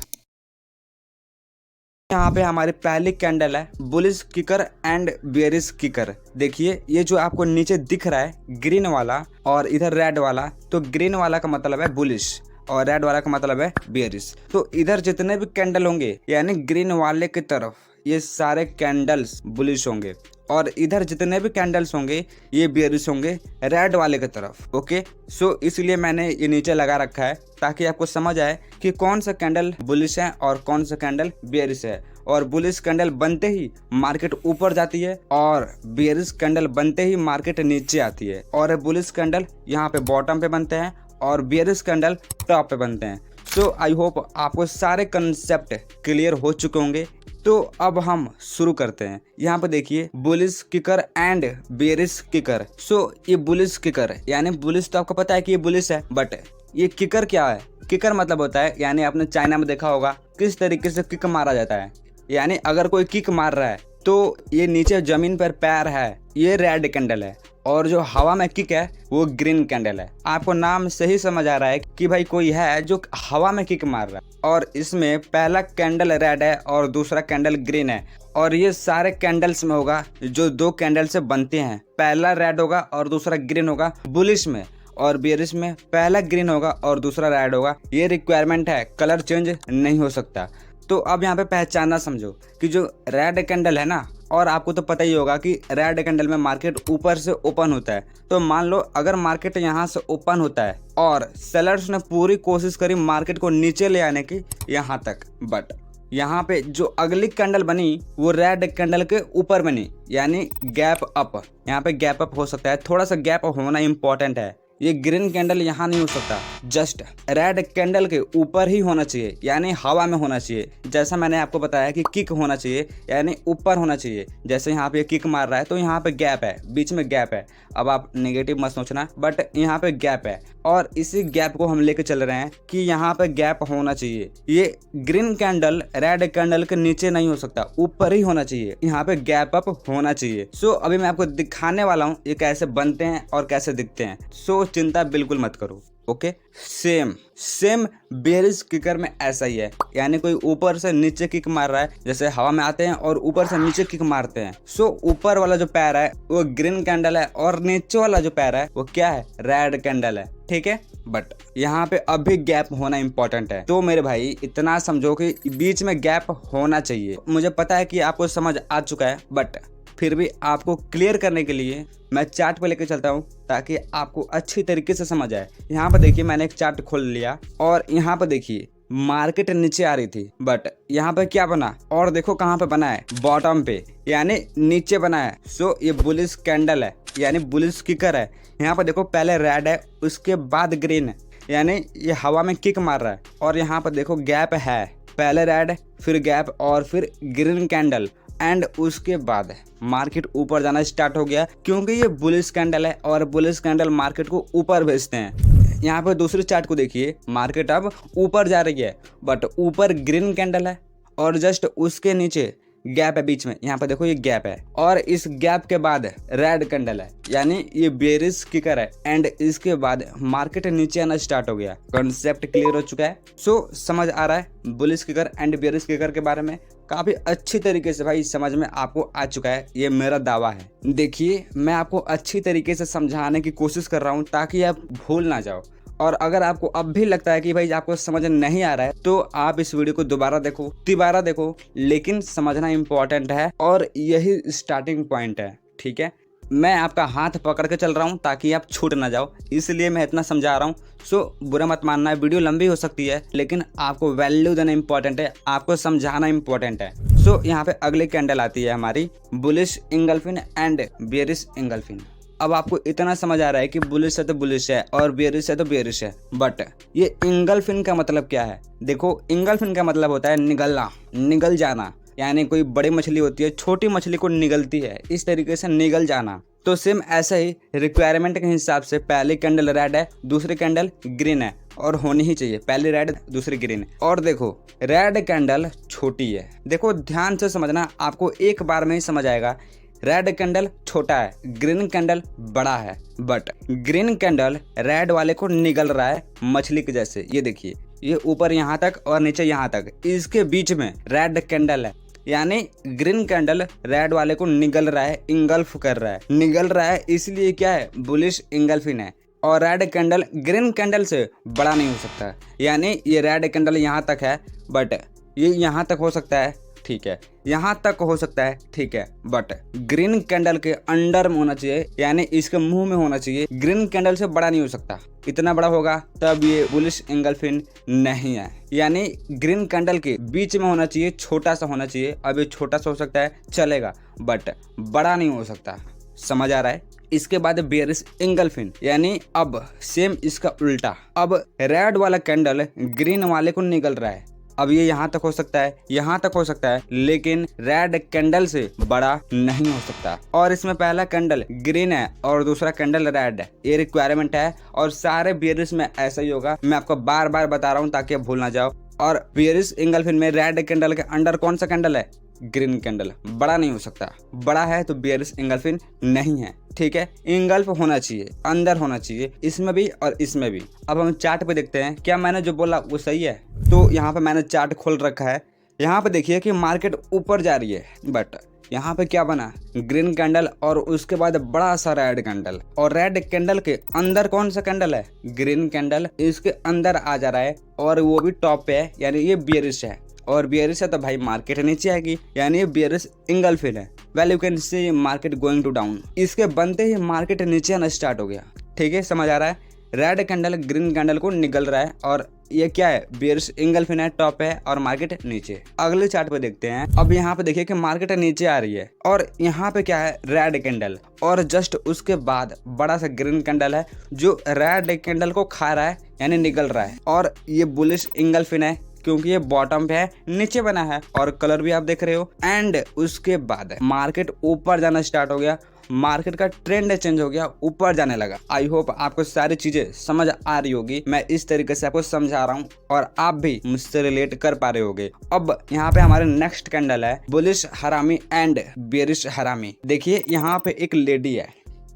Speaker 2: यहाँ पे हमारी पहली कैंडल है bullish kicker and bearish kicker. देखिए ये जो आपको नीचे दिख रहा है ग्रीन वाला और इधर रेड वाला, तो ग्रीन वाला का मतलब है बुलिश और रेड वाला का मतलब है बेयरिश। तो इधर जितने भी कैंडल होंगे, यानी ग्रीन वाले की तरफ ये सारे कैंडल्स बुलिश होंगे, और इधर जितने भी कैंडल्स होंगे ये बेयरिश होंगे रेड वाले की तरफ। ओके, सो इसलिए मैंने ये नीचे लगा रखा है ताकि आपको समझ आए कि कौन सा कैंडल बुलिश है और कौन सा कैंडल बेयरिश है। और बुलिश कैंडल बनते ही मार्केट ऊपर जाती है, और बेयरिश कैंडल बनते ही मार्केट नीचे आती है। और बुलिश कैंडल यहाँ पे बॉटम पे बनते हैं और बेयरिश कैंडल टॉप पे बनते हैं। सो आई होप आपको सारे कंसेप्ट क्लियर हो चुके होंगे। तो अब हम शुरू करते हैं। यहाँ पे देखिए bullish kicker and bearish kicker. So ये बुलिश किकर, यानी बुलिश तो आपको पता है कि ये बुलिश है, बट ये किकर क्या है, किकर मतलब होता है, यानी आपने चाइना में देखा होगा किस तरीके से किक मारा जाता है। यानी अगर कोई किक मार रहा है तो ये नीचे जमीन पर पैर है, ये रेड कैंडल है, और जो हवा में किक है वो ग्रीन कैंडल है। आपको नाम से ही समझ आ रहा है कि भाई कोई है जो हवा में किक मार रहा है। और इसमें पहला कैंडल रेड है और दूसरा कैंडल ग्रीन है, और ये सारे कैंडल्स में होगा जो 2 कैंडल से बनते हैं। पहला रेड होगा और दूसरा ग्रीन होगा बुलिश में, और बेयरिश में पहला ग्रीन होगा और दूसरा रेड होगा। ये रिक्वायरमेंट है, कलर चेंज नहीं हो सकता। तो अब यहाँ पे पहचानना समझो कि जो रेड कैंडल है ना, और आपको तो पता ही होगा कि रेड कैंडल में मार्केट ऊपर से ओपन होता है। तो मान लो अगर मार्केट यहाँ से ओपन होता है और सेलर्स ने पूरी कोशिश करी मार्केट को नीचे ले आने की यहाँ तक, बट यहाँ पे जो अगली कैंडल बनी वो रेड कैंडल के ऊपर बनी, यानी गैप अप। यहाँ पे गैप अप हो सकता है, थोड़ा सा गैप अप होना इंपॉर्टेंट है,
Speaker 1: ये ग्रीन कैंडल यहाँ नहीं हो सकता, जस्ट रेड कैंडल के ऊपर ही होना चाहिए, यानी हवा में होना चाहिए। जैसा मैंने आपको बताया कि किक होना चाहिए, यानी ऊपर होना चाहिए। जैसे यहाँ पे किक मार रहा है तो यहाँ पे गैप है, बीच में गैप है। अब आप नेगेटिव मत सोचना, बट यहाँ पे गैप है और इसी गैप को हम लेके चल रहे हैं कि यहाँ पे गैप होना चाहिए। ये ग्रीन कैंडल रेड कैंडल के नीचे नहीं हो सकता, ऊपर ही होना चाहिए, यहाँ पे गैप अप होना चाहिए। सो अभी मैं आपको दिखाने वाला हूँ ये कैसे बनते हैं और कैसे दिखते हैं। सो चिंता बिल्कुल मत करो। ओके, सेम बेरिश किकर में ऐसा ही है, यानी कोई ऊपर से नीचे किक मार रहा है, जैसे हवा में आते हैं और ऊपर से नीचे किक मारते हैं। सो ऊपर वाला जो पैर है वो ग्रीन कैंडल है और नीचे वाला जो पैर है वो क्या है, रेड कैंडल है। ठीक है, बट यहाँ पे अभी गैप होना इंपॉर्टेंट है। तो मेरे भाई इतना समझो कि बीच में गैप होना चाहिए। मुझे पता है कि आपको समझ आ चुका है, बट फिर भी आपको क्लियर करने के लिए मैं चार्ट पे लेके चलता हूँ ताकि आपको अच्छी तरीके से समझ आए। यहाँ पर देखिए मैंने एक चार्ट खोल लिया और यहाँ पर देखिए मार्केट नीचे आ रही थी, बट यहाँ पे क्या बना, और देखो कहाँ पे बना है, बॉटम पे, यानी नीचे बना है। सो ये बुलिश कैंडल है, यानी बुलिश किकर है। यहाँ पर देखो पहले रेड है, उसके बाद ग्रीन है, यानी ये हवा में किक मार रहा है। और यहाँ पर देखो गैप है, पहले रेड फिर गैप और फिर ग्रीन कैंडल, एंड उसके बाद मार्केट ऊपर जाना स्टार्ट हो गया, क्योंकि ये बुलिश कैंडल है और बुलिश कैंडल मार्केट को ऊपर भेजते हैं। यहाँ पर दूसरी चार्ट को देखिए, मार्केट अब ऊपर जा रही है, बट ऊपर ग्रीन कैंडल है और जस्ट उसके नीचे गैप है बीच में। यहाँ पर देखो ये गैप है और इस गैप के बाद रेड कैंडल है, यानी ये बेरिश किकर है। एंड इसके बाद मार्केट नीचे आना स्टार्ट हो गया। कॉन्सेप्ट क्लियर हो चुका है। सो समझ आ रहा है bullish kicker and bearish kicker के बारे में काफी अच्छी तरीके से भाई समझ में आपको आ चुका है, ये मेरा दावा है। देखिए मैं आपको अच्छी तरीके से समझाने की कोशिश कर रहा हूँ ताकि आप भूल ना जाओ। और अगर आपको अब भी लगता है कि भाई आपको समझ नहीं आ रहा है तो आप इस वीडियो को दोबारा देखो, तिबारा देखो, लेकिन समझना इंपॉर्टेंट है और यही स्टार्टिंग पॉइंट है। ठीक है, मैं आपका हाथ पकड़ के चल रहा हूँ ताकि आप छूट ना जाओ, इसलिए मैं इतना समझा रहा हूँ। सो बुरा मत मानना है, वीडियो लंबी हो सकती है, लेकिन आपको वैल्यू देना इंपॉर्टेंट है, आपको समझाना इंपॉर्टेंट है। सो यहाँ पे अगली कैंडल आती है हमारी बुलिश इंगल्फिन एंड बेरिश इंगल्फिन। अब आपको इतना समझ आ रहा है कि बुलिश है तो बुलिश है और बेरिश है तो बेरिश है, बट ये इंगल्फिन का मतलब क्या है? देखो इंगल्फिन का मतलब होता है निगलना, निगल जाना, यानी कोई बड़ी मछली होती है छोटी मछली को निगलती है, इस तरीके से निगल जाना। तो सेम ऐसा ही रिक्वायरमेंट के हिसाब से पहली कैंडल रेड है, दूसरी कैंडल ग्रीन है और होनी ही चाहिए, पहली रेड दूसरी ग्रीन। और देखो रेड कैंडल छोटी है, देखो ध्यान से समझना, आपको एक बार में ही समझ आएगा। रेड कैंडल छोटा है, ग्रीन कैंडल बड़ा है, बट ग्रीन कैंडल रेड वाले को निगल रहा है मछली के जैसे। ये देखिए ये ऊपर यहाँ तक और नीचे यहाँ तक, इसके बीच में रेड कैंडल है, यानी ग्रीन कैंडल रेड वाले को निगल रहा है, इंगल्फ कर रहा है, निगल रहा है, इसलिए क्या है, बुलिश इंगल्फिन है। और रेड कैंडल ग्रीन कैंडल से बड़ा नहीं हो सकता, यानी ये रेड कैंडल यहाँ तक है, बट ये यहाँ तक हो सकता है, ठीक है, यहाँ तक हो सकता है, ठीक है, बट ग्रीन कैंडल के अंडर में होना चाहिए, यानी इसके मुंह में होना चाहिए। ग्रीन कैंडल से बड़ा नहीं हो सकता, इतना बड़ा होगा तब ये बुलिश इंगल्फिन नहीं है, यानी ग्रीन कैंडल के बीच में होना चाहिए, छोटा सा होना चाहिए। अब ये छोटा सा हो सकता है चलेगा, बट बड़ा नहीं हो सकता। समझ आ रहा है? इसके बाद बेरिश इंगल्फिन, यानी अब सेम इसका उल्टा, अब रेड वाला कैंडल ग्रीन वाले को निगल रहा है। अब ये यहाँ तक हो सकता है, यहाँ तक हो सकता है, लेकिन रेड कैंडल से बड़ा नहीं हो सकता। और इसमें पहला कैंडल ग्रीन है और दूसरा कैंडल रेड है, ये रिक्वायरमेंट है। और सारे बेरिश में ऐसा ही होगा, मैं आपको बार बार बता रहा हूँ ताकि आप भूल ना जाओ। और बेरिश इंगल्फिन में रेड कैंडल के अंडर कौन सा कैंडल है? ग्रीन कैंडल, बड़ा नहीं हो सकता, बड़ा है तो बेरिश इंगल्फिन नहीं है। ठीक है, इंगल्फ होना चाहिए, अंदर होना चाहिए, इसमें भी और इसमें भी। अब हम चार्ट पे देखते हैं क्या मैंने जो बोला वो सही है। तो यहाँ पे मैंने चार्ट खोल रखा है, यहाँ पे देखिए कि मार्केट ऊपर जा रही है, बट यहाँ पे क्या बना, ग्रीन कैंडल और उसके बाद बड़ा सा रेड कैंडल। और रेड कैंडल के अंदर कौन सा कैंडल है? ग्रीन कैंडल इसके अंदर आ जा रहा है और वो भी टॉप पे है, यानी ये बेरिश है। और बेरिश है तो भाई मार्केट नीचे आएगी, यानी ये बेरिश इंगल्फिन है। Well you can see market going to down. इसके बनते ही मार्केट नीचे आना स्टार्ट हो गया। ठीक है, समझ आ रहा है? रेड कैंडल ग्रीन कैंडल को निगल रहा है और
Speaker 2: ये क्या है, बेयरिश इंगल्फिन है, टॉप है और मार्केट नीचे। अगले चार्ट पे देखते हैं। अब यहाँ पे देखिए कि मार्केट नीचे आ रही है और यहाँ पे क्या है, रेड कैंडल, और जस्ट उसके बाद बड़ा सा ग्रीन कैंडल है जो रेड कैंडल को खा रहा है, यानी निगल रहा है। और ये बुलिश इंगल्फिन है क्योंकि ये बॉटम पे है, नीचे बना है और कलर भी आप देख रहे हो। एंड उसके बाद मार्केट ऊपर जाना स्टार्ट हो गया, मार्केट का ट्रेंड चेंज हो गया, ऊपर जाने लगा। आई होप आपको सारी चीजें समझ आ रही होगी। मैं इस तरीके से आपको समझा रहा हूँ और आप भी मुझसे रिलेट कर पा रहे होगे। अब यहाँ पे हमारे नेक्स्ट कैंडल है बुलिश हरामी एंड बेयरिश हरामी। देखिए यहाँ पे एक लेडी है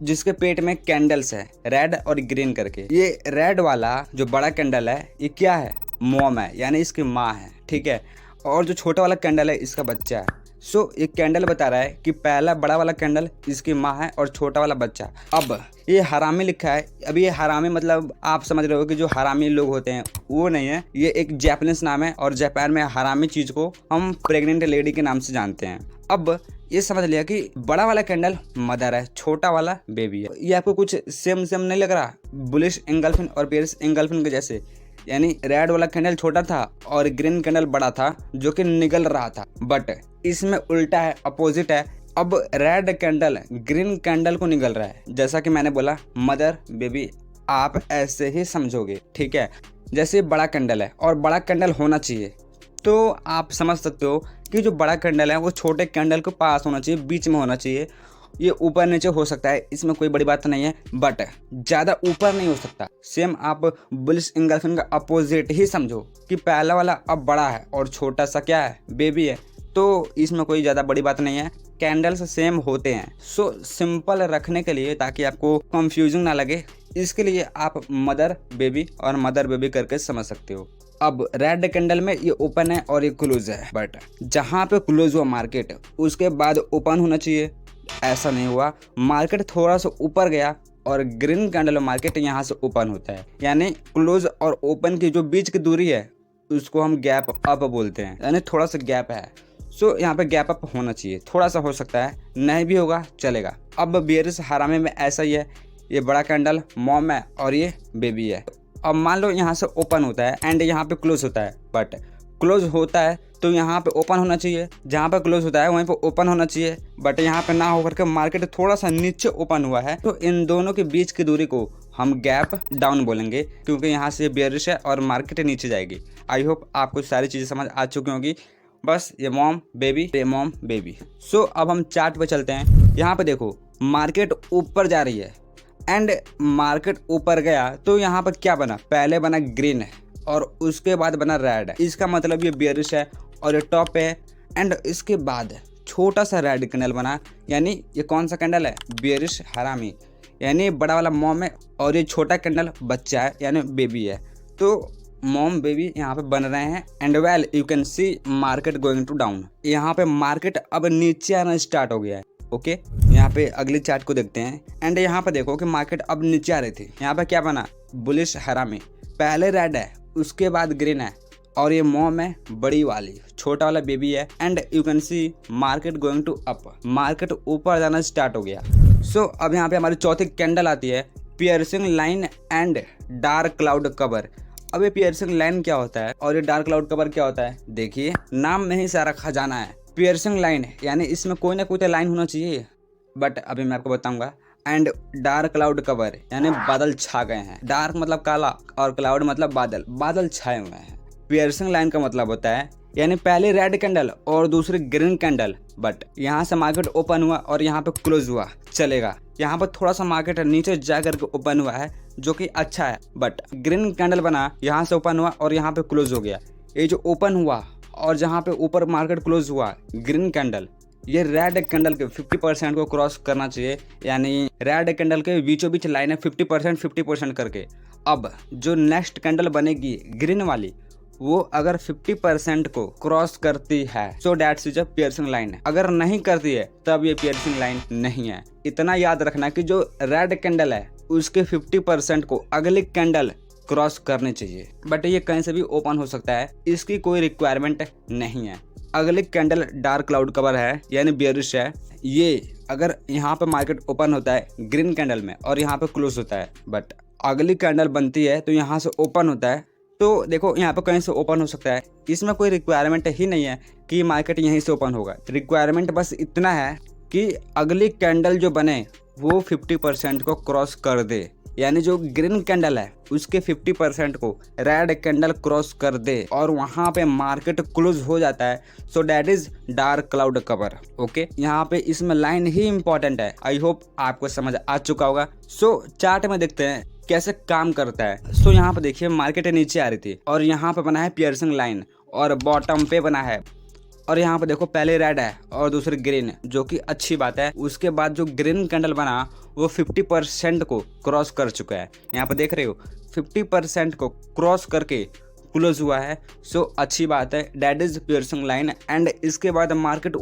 Speaker 2: जिसके पेट में कैंडल्स है रेड और ग्रीन करके। ये रेड वाला जो बड़ा कैंडल है ये क्या है, मॉम है, यानी इसकी माँ है, ठीक है। और जो छोटा वाला कैंडल है इसका बच्चा है। सो ये कैंडल बता रहा है कि पहला बड़ा वाला कैंडल इसकी माँ है और छोटा वाला बच्चा। अब ये हरामी लिखा है। अब ये हरामी मतलब आप समझ रहे हो कि जो हरामी लोग होते हैं वो नहीं है, ये एक जापानीज नाम है और जापान में हरामी चीज को हम प्रेग्नेंट लेडी के नाम से जानते हैं। अब ये समझ लिया कि बड़ा वाला कैंडल मदर है, छोटा वाला बेबी है। ये आपको कुछ सेम नहीं लग रहा, बुलिश इंगल्फिन और बेयरिश इंगल्फिन के जैसे? यानी रेड वाला कैंडल छोटा था और ग्रीन कैंडल बड़ा था जो कि निगल रहा था, बट इसमें उल्टा है, अपोजिट है। अब रेड कैंडल ग्रीन कैंडल को निगल रहा है। जैसा कि मैंने बोला मदर बेबी, आप ऐसे ही समझोगे, ठीक है। जैसे बड़ा कैंडल है और बड़ा कैंडल होना चाहिए, तो आप समझ सकते हो कि जो बड़ा कैंडल है वो छोटे कैंडल के पास होना चाहिए, बीच में होना चाहिए। ये ऊपर नीचे हो सकता है, इसमें कोई बड़ी बात नहीं है, बट ज़्यादा ऊपर नहीं हो सकता। सेम आप बुलिश इंगल्फिन का अपोजिट ही समझो कि पहला वाला अब बड़ा है और छोटा सा क्या है, बेबी है, तो इसमें कोई ज़्यादा बड़ी बात नहीं है। कैंडल्स सेम होते हैं। सो सिंपल रखने के लिए, ताकि आपको कंफ्यूजिंग ना लगे, इसके लिए आप मदर बेबी और मदर बेबी करके समझ सकते हो। अब रेड कैंडल में ये ओपन है और ये क्लोज है, बट जहाँ पे क्लोज हुआ मार्केट उसके बाद ओपन होना चाहिए, ऐसा नहीं हुआ। मार्केट थोड़ा सा ऊपर गया और ग्रीन कैंडल मार्केट यहाँ से ओपन होता है, यानी क्लोज और ओपन की जो बीच की दूरी है उसको हम गैप अप बोलते हैं, यानी थोड़ा सा गैप है। सो यहाँ पे गैप अप होना चाहिए, थोड़ा सा हो सकता है, नहीं भी होगा चलेगा। अब बेयरिश हरामी में ऐसा ही है, ये बड़ा कैंडल मॉम है और ये बेबी है। अब मान लो यहाँ से ओपन होता है एंड यहाँ पे क्लोज होता है, बट क्लोज होता है तो यहाँ पे ओपन होना चाहिए, जहाँ पे क्लोज होता है वहीं पे ओपन होना चाहिए, बट यहाँ पे ना होकर के मार्केट थोड़ा सा नीचे ओपन हुआ है, तो इन दोनों के बीच की दूरी को हम गैप डाउन बोलेंगे, क्योंकि यहाँ से बेयरिश है और मार्केट नीचे जाएगी। आई होप आपको सारी चीज़ें समझ आ चुकी होंगी। बस ये मॉम बेबी, ये मॉम बेबी। सो अब हम चार्ट पे चलते हैं। यहाँ पे देखो मार्केट ऊपर जा रही है एंड मार्केट ऊपर गया तो यहाँ पर क्या बना, पहले बना ग्रीन है और उसके बाद बना रेड है। इसका मतलब ये बेयरिश है और ये टॉप है एंड इसके बाद छोटा सा रेड कैंडल बना, यानी ये कौन सा कैंडल है, बेयरिश हरामी, यानी बड़ा वाला मॉम है और ये छोटा कैंडल बच्चा है, यानी बेबी है। तो मॉम बेबी यहाँ पे बन रहे हैं and well you can see market going to down. यहाँ पे मार्केट अब नीचे आना स्टार्ट हो गया है। ओके, यहाँ पे अगली चार्ट को देखते हैं एंड यहाँ पे देखो कि मार्केट अब नीचे आ रही थी। यहाँ पे क्या बना, बुलिश हरामी, पहले रेड है उसके बाद ग्रीन है और ये मॉम है बड़ी वाली, छोटा वाला बेबी है and you can see market going to up, market ऊपर जाना स्टार्ट हो गया। सो अब यहाँ पे हमारी चौथी कैंडल आती है piercing line and dark cloud cover. अब ये पियर्सिंग लाइन क्या होता है और ये डार्क क्लाउड कवर क्या होता है, देखिए नाम में ही सारा खजाना है। पियर्सिंग लाइन यानी इसमें कोई ना कोई तो लाइन होना चाहिए, बट अभी मैं आपको बताऊंगा। एंड डार्क क्लाउड कवर यानी बादल छा गए हैं, डार्क मतलब काला और क्लाउड मतलब बादल, बादल छाए हुए हैं। पियर्सिंग लाइन का मतलब होता है यानी पहले रेड कैंडल और दूसरी ग्रीन कैंडल, बट यहाँ से मार्केट ओपन हुआ और यहाँ पे क्लोज हुआ, चलेगा। यहाँ पर थोड़ा सा मार्केट नीचे जा करके ओपन हुआ है जो कि अच्छा है, बट ग्रीन कैंडल बना, यहाँ से ओपन हुआ और यहाँ पे क्लोज हो गया। ये जो ओपन हुआ और जहाँ पे ऊपर मार्केट क्लोज हुआ ग्रीन कैंडल, ये रेड कैंडल के 50% को क्रॉस करना चाहिए, यानी रेड कैंडल के बीचों बीच लाइन है 50% करके। अब जो नेक्स्ट कैंडल बनेगी ग्रीन वाली, वो अगर 50% को क्रॉस करती है so that's is a piercing line. अगर नहीं करती है तब ये पियर्सिंग लाइन नहीं है। इतना याद रखना कि जो रेड कैंडल है उसके 50% को अगली कैंडल क्रॉस करने चाहिए, बट ये कहीं से भी ओपन हो सकता है, इसकी कोई रिक्वायरमेंट नहीं है। अगली कैंडल डार्क क्लाउड कवर है यानी बेयरिश है। ये अगर यहाँ पे मार्केट ओपन होता है ग्रीन कैंडल में और यहाँ पे क्लोज होता है, बट अगली कैंडल बनती है तो यहाँ से ओपन होता है
Speaker 1: तो देखो यहाँ पे कहीं से ओपन हो सकता है, इसमें कोई रिक्वायरमेंट ही नहीं है कि मार्केट यहीं से ओपन होगा। रिक्वायरमेंट बस इतना है कि अगली कैंडल जो बने वो 50% को क्रॉस कर दे, यानी जो ग्रीन कैंडल है उसके 50% को रेड कैंडल क्रॉस कर दे और वहां पे मार्केट क्लोज हो जाता है। So that is dark cloud cover. Okay, यहाँ पे इसमें लाइन ही इंपॉर्टेंट है। आई होप आपको समझ आ चुका होगा। सो चार्ट में देखते हैं कैसे काम करता है। सो यहाँ पे देखिए मार्केट नीचे आ रही थी और यहाँ पे बना है पियर्सिंग लाइन और बॉटम पे बना है, और यहाँ पे देखो पहले रेड है और दूसरी ग्रीन, जो कि अच्छी बात है। उसके बाद जो ग्रीन कैंडल बना वो 50% को क्रॉस कर चुका है। यहाँ पे देख रहे हो 50% को क्रॉस करके क्लोज हुआ है। सो अच्छी बात है, that is piercing line. And इसके बाद मार्केट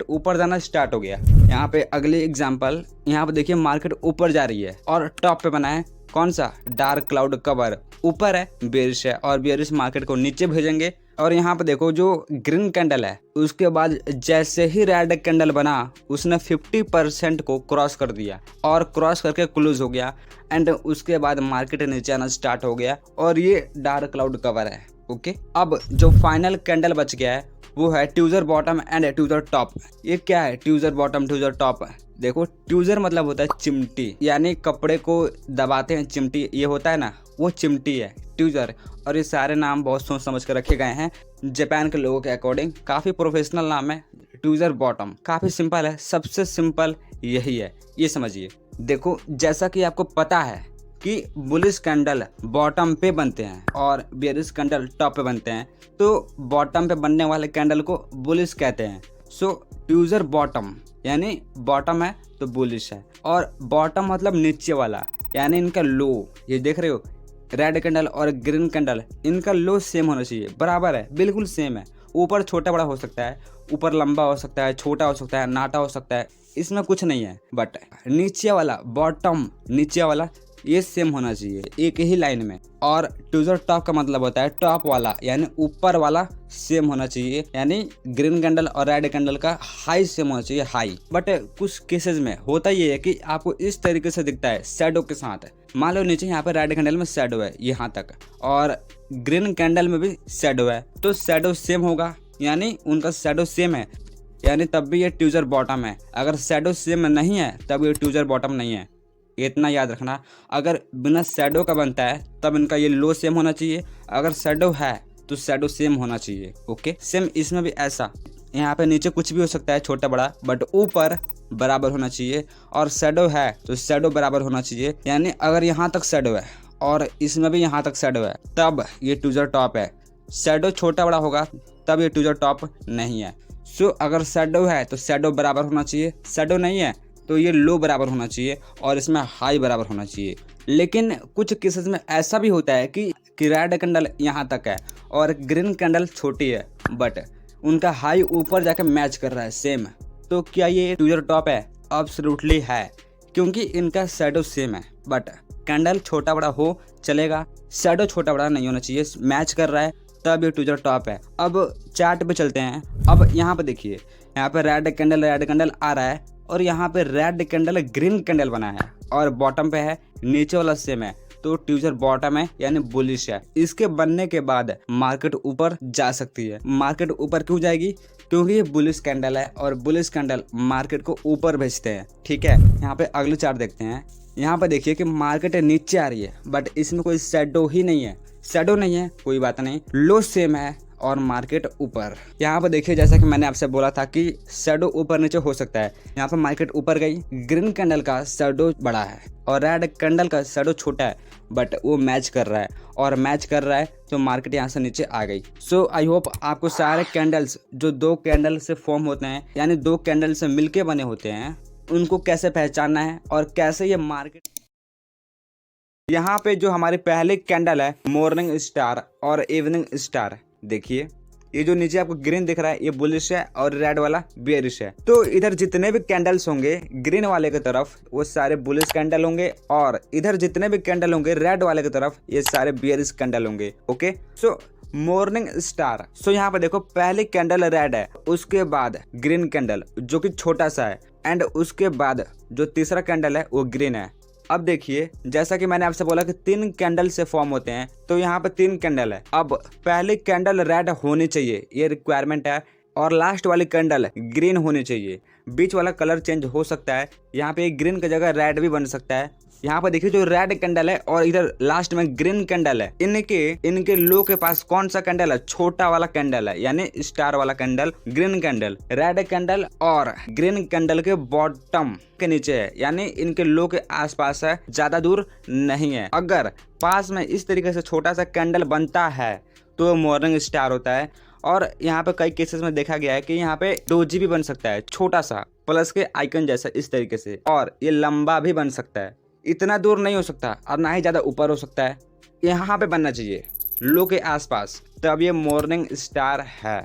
Speaker 1: ऊपर जाना स्टार्ट हो गया। यहाँ पे अगली एग्जांपल, यहाँ पे देखिए मार्केट ऊपर जा रही है और टॉप पे बना है कौन सा, डार्क क्लाउड कवर। ऊपर है बेरिश है और बेरिश मार्केट को नीचे भेजेंगे। और यहाँ पे देखो जो ग्रीन कैंडल है उसके बाद जैसे ही रेड कैंडल बना उसने 50% को क्रॉस कर दिया और क्रॉस करके क्लोज हो गया। एंड उसके बाद मार्केट नीचे आना स्टार्ट हो गया और ये डार्क क्लाउड कवर है। ओके, अब जो फाइनल कैंडल बच गया है वो है ट्यूजर बॉटम एंड ट्यूजर टॉप। ये क्या है ट्यूजर बॉटम ट्यूजर टॉप? देखो ट्यूजर मतलब होता है चिमटी, यानी कपड़े को दबाते हैं चिमटी, ये होता है ना वो चिमटी है ट्यूजर। और ये सारे नाम बहुत सोच समझ कर रखे गए हैं जापान के लोगों के अकॉर्डिंग। काफ़ी प्रोफेशनल नाम है ट्यूजर बॉटम, काफ़ी सिंपल है, सबसे सिंपल यही है, ये समझिए। देखो जैसा कि आपको पता है कि बुलिश कैंडल बॉटम पे बनते हैं और बेयरिश कैंडल टॉप पे बनते हैं, तो बॉटम पे बनने वाले कैंडल को बुलिश कहते हैं। सो ट्यूजर बॉटम यानी बॉटम है तो बुलिश है, और बॉटम मतलब नीचे वाला, यानी इनका लो, ये देख रहे हो रेड कैंडल और ग्रीन कैंडल, इनका लो सेम होना चाहिए, बराबर है, बिल्कुल सेम है। ऊपर छोटा बड़ा हो सकता है, ऊपर लंबा हो सकता है, छोटा हो सकता है, नाटा हो सकता है, इसमें कुछ नहीं है। बट नीचे वाला बॉटम, नीचे वाला ये सेम होना चाहिए एक ही लाइन में। और ट्यूजर टॉप का मतलब होता है टॉप वाला, यानी ऊपर वाला सेम होना चाहिए, यानी ग्रीन कैंडल और रेड कैंडल का हाई सेम होना चाहिए, हाई। बट कुछ केसेस में होता ये है कि आपको इस तरीके से दिखता है शैडो के साथ। मान लो नीचे यहाँ पर रेड कैंडल में शैडो है यहाँ तक और ग्रीन कैंडल में भी शैडो है, तो शैडो सेम होगा, यानी उनका शैडो सेम है, यानी तब भी ये ट्यूजर बॉटम है। अगर शैडो सेम नहीं है तब ये ट्यूजर बॉटम नहीं है, इतना याद रखना। अगर बिना शैडो का बनता है तब इनका ये लो सेम होना चाहिए, अगर शैडो है तो शैडो सेम होना चाहिए। ओके, सेम इसमें भी ऐसा, यहाँ पे नीचे कुछ भी हो सकता है छोटा बड़ा, बट ऊपर बराबर होना चाहिए। और शैडो है तो शैडो बराबर होना चाहिए, यानी अगर यहाँ तक शैडो है और इसमें भी यहाँ तक शैडो है तब ये ट्यूजर टॉप है। शैडो छोटा बड़ा होगा तब ये ट्यूजर टॉप नहीं है। सो अगर शैडो है तो शैडो बराबर होना चाहिए, शैडो नहीं है तो ये लो बराबर होना चाहिए और इसमें हाई बराबर होना चाहिए। लेकिन कुछ केसेस में ऐसा भी होता है कि रेड कैंडल यहाँ तक है और ग्रीन कैंडल छोटी है, बट उनका हाई ऊपर जाकर मैच कर रहा है सेम, तो क्या ये ट्यूजर टॉप है? एब्सोल्युटली है, क्योंकि इनका शैडो सेम है। बट कैंडल छोटा बड़ा हो चलेगा, शैडो छोटा बड़ा नहीं होना चाहिए, मैच कर रहा है तब ये ट्यूजर टॉप है। अब चार्ट पे चलते हैं। अब यहाँ पे देखिए, यहाँ पे रेड कैंडल आ रहा है और यहाँ पे रेड कैंडल ग्रीन कैंडल बना है और बॉटम पे है, नीचे वाला सेम है, तो ट्यूजर बॉटम है यानी बुलिश है। इसके बनने के बाद मार्केट ऊपर जा सकती है। मार्केट ऊपर क्यों जाएगी? क्योंकि ये बुलिश कैंडल है और बुलिश कैंडल मार्केट को ऊपर भेजते हैं। ठीक है, यहाँ पे अगले चार्ट देखते हैं। यहाँ पे देखिए कि मार्केट नीचे आ रही है बट इसमें कोई शैडो ही नहीं है। शैडो नहीं है कोई बात नहीं, लो सेम है और मार्केट ऊपर। यहाँ पर देखिए जैसा कि मैंने आपसे बोला था कि शैडो ऊपर नीचे हो सकता है। यहाँ पर मार्केट ऊपर गई, ग्रीन कैंडल का शैडो बड़ा है और रेड कैंडल का शैडो छोटा है, बट वो मैच कर रहा है और मैच कर रहा है तो मार्केट यहाँ से नीचे आ गई। सो आई होप आपको सारे कैंडल्स जो दो कैंडल से फॉर्म होते हैं, यानी दो कैंडल से मिलके बने होते हैं, उनको कैसे पहचानना है और कैसे ये मार्केट। यहाँ पे जो हमारी पहली कैंडल है मॉर्निंग स्टार और इवनिंग स्टार, देखिए ये जो नीचे आपको ग्रीन दिख रहा है ये बुलिश है और रेड वाला बेयरिश है। तो इधर जितने भी कैंडल्स होंगे ग्रीन वाले की तरफ वो सारे बुलिश कैंडल होंगे और इधर जितने भी कैंडल होंगे रेड वाले की तरफ ये सारे बेयरिश कैंडल होंगे। Okay, so morning star. So यहाँ पे देखो पहली कैंडल रेड है, उसके बाद ग्रीन कैंडल जो कि छोटा सा है, एंड उसके बाद जो तीसरा कैंडल है वो ग्रीन है। अब देखिए, जैसा कि मैंने आपसे बोला कि 3 कैंडल से फॉर्म होते हैं, तो यहाँ पे 3 कैंडल है। अब पहली कैंडल रेड होनी चाहिए, ये रिक्वायरमेंट है, और लास्ट वाली कैंडल ग्रीन होनी चाहिए। बीच वाला कलर चेंज हो सकता है, यहाँ पे ग्रीन की जगह रेड भी बन सकता है। यहाँ पर देखिए जो रेड कैंडल है और इधर लास्ट में ग्रीन कैंडल है, इनके लो के पास कौन सा कैंडल है? छोटा वाला कैंडल है, यानी स्टार वाला candle green candle. Red candle और ग्रीन कैंडल के बॉटम के नीचे है, यानी इनके लो के आसपास है, ज्यादा दूर नहीं है। अगर पास में इस तरीके से छोटा सा कैंडल बनता है तो मॉर्निंग स्टार होता है। और यहाँ पे कई केसेस में देखा गया है कि यहाँ पे डोजी भी बन सकता है, छोटा सा प्लस के आइकन जैसा इस तरीके से, और ये लंबा भी बन सकता है। इतना दूर नहीं हो सकता और ना ही ज्यादा ऊपर हो सकता है, यहाँ पे बनना चाहिए लो के आसपास, तब ये मॉर्निंग स्टार है।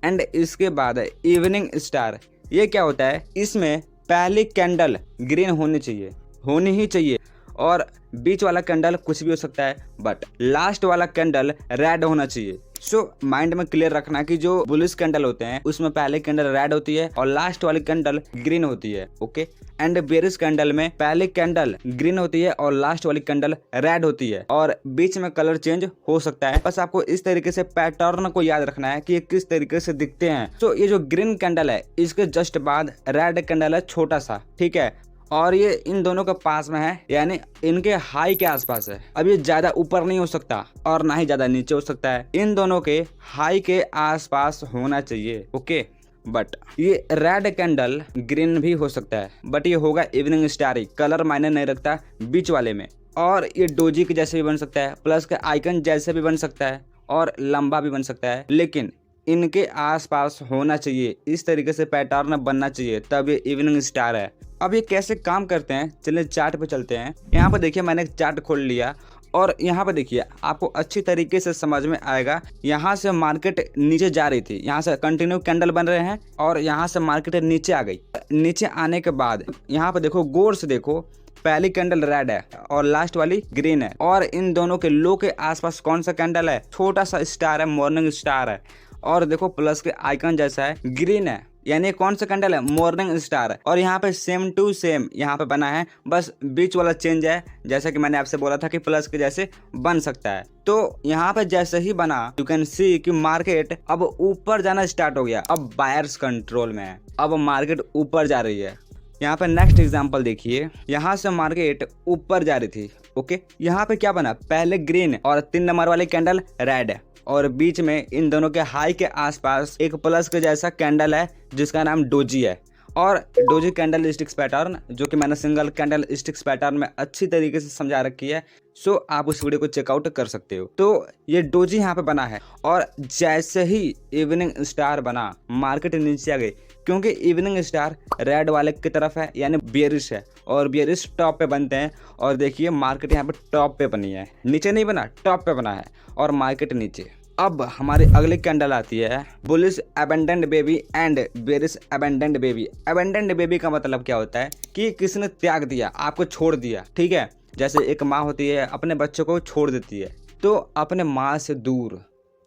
Speaker 1: एंड इसके बाद है इवनिंग स्टार। ये क्या होता है? इसमें पहली कैंडल ग्रीन होनी ही चाहिए, और बीच वाला कैंडल कुछ भी हो सकता है, बट लास्ट वाला कैंडल रेड होना चाहिए। सो माइंड में क्लियर रखना कि जो बुलिश कैंडल होते हैं उसमें पहले कैंडल रेड होती है और लास्ट वाली कैंडल ग्रीन होती है। ओके, एंड बेरिश कैंडल में पहले कैंडल ग्रीन होती है और लास्ट वाली कैंडल रेड होती है, और बीच में कलर चेंज हो सकता है। बस आपको इस तरीके से पैटर्न को याद रखना है कि ये किस तरीके से दिखते हैं। तो ये जो ग्रीन कैंडल है इसके जस्ट बाद रेड कैंडल है, छोटा सा, ठीक है, और ये इन दोनों के पास में है, यानी इनके हाई के आसपास है। अब ये ज्यादा ऊपर नहीं हो सकता और ना ही ज्यादा नीचे हो सकता है, इन दोनों के हाई के आसपास होना चाहिए। ओके, बट ये रेड कैंडल ग्रीन भी हो सकता है, बट ये होगा इवनिंग स्टार ही, कलर मायने नहीं रखता बीच वाले में। और ये डोजी के जैसे भी बन सकता है, प्लस के आइकन जैसे भी बन सकता है, और लंबा भी बन सकता है, लेकिन इनके आसपास होना चाहिए, इस तरीके से पैटर्न बनना चाहिए, तब ये इवनिंग स्टार है। अब ये कैसे काम करते हैं, चलिए चार्ट पे चलते हैं। यहाँ पर देखिए मैंने एक चार्ट खोल लिया, और यहाँ पर देखिए आपको अच्छी तरीके से समझ में आएगा। यहाँ से मार्केट नीचे जा रही थी, यहाँ से कंटिन्यू कैंडल बन रहे हैं, और यहाँ से मार्केट नीचे आ गई। नीचे आने के बाद यहाँ पर देखो, गौर से देखो, पहली कैंडल रेड है और लास्ट वाली ग्रीन है, और इन दोनों के लो के आसपास कौन सा कैंडल है? छोटा सा स्टार है, मॉर्निंग स्टार है, और देखो प्लस के आइकन जैसा है, ग्रीन है, यानी कौन सा कैंडल है? मॉर्निंग स्टार है। और यहाँ पे सेम टू सेम यहाँ पे बना है, बस बीच वाला चेंज है, जैसा कि मैंने आपसे बोला था कि प्लस के जैसे बन सकता है। तो यहाँ पे जैसे ही बना, यू कैन सी कि मार्केट अब ऊपर जाना स्टार्ट हो गया, अब बायर्स कंट्रोल में है, अब मार्केट ऊपर जा रही है। यहाँ पे नेक्स्ट एग्जांपल देखिए, यहाँ से मार्केट ऊपर जा रही थी। ओके, यहाँ पे क्या बना? पहले ग्रीन और 3 नंबर वाली कैंडल रेड है, और बीच में इन दोनों के हाई के आसपास एक प्लस के जैसा कैंडल है जिसका नाम डोजी है। और डोजी कैंडल स्टिक्स पैटर्न, जो कि मैंने सिंगल कैंडल स्टिक्स पैटर्न में अच्छी तरीके से समझा रखी है, सो आप उस वीडियो को चेकआउट कर सकते हो। तो ये डोजी यहाँ पे बना है, और जैसे ही इवनिंग स्टार बना, मार्केट नीचे आ गई, क्योंकि इवनिंग स्टार रेड वाले की तरफ है, यानी बियरिश है, और बियरिश टॉप पे बनते हैं। और देखिए मार्केट यहाँ पे टॉप पे बनी है, नीचे नहीं बना, टॉप पे बना है, और मार्केट नीचे। अब हमारी अगली कैंडल आती है bullish abundant baby and bearish abundant baby. Abundant baby का मतलब क्या होता है कि किसने त्याग दिया, आपको छोड़ दिया, ठीक है। जैसे एक माँ होती है, अपने बच्चों को छोड़ देती है, तो अपने माँ से दूर,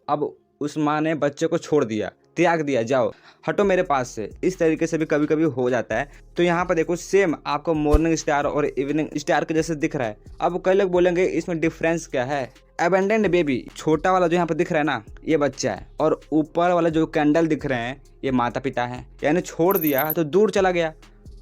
Speaker 1: अब उस माँ ने बच्चे को छोड़ दिया, त्याग दिया, जाओ हटो मेरे पास से, इस तरीके से भी कभी कभी हो जाता है। तो यहाँ पर देखो सेम आपको मॉर्निंग स्टार और इवनिंग स्टार के जैसे दिख रहा है। अब कई लोग बोलेंगे इसमें डिफरेंस क्या है? अबंडेंट बेबी, छोटा वाला जो यहाँ पर दिख रहा है ना, ये बच्चा है, और ऊपर वाला जो कैंडल दिख रहे हैं ये माता पिता हैं, यानी छोड़ दिया तो दूर चला गया।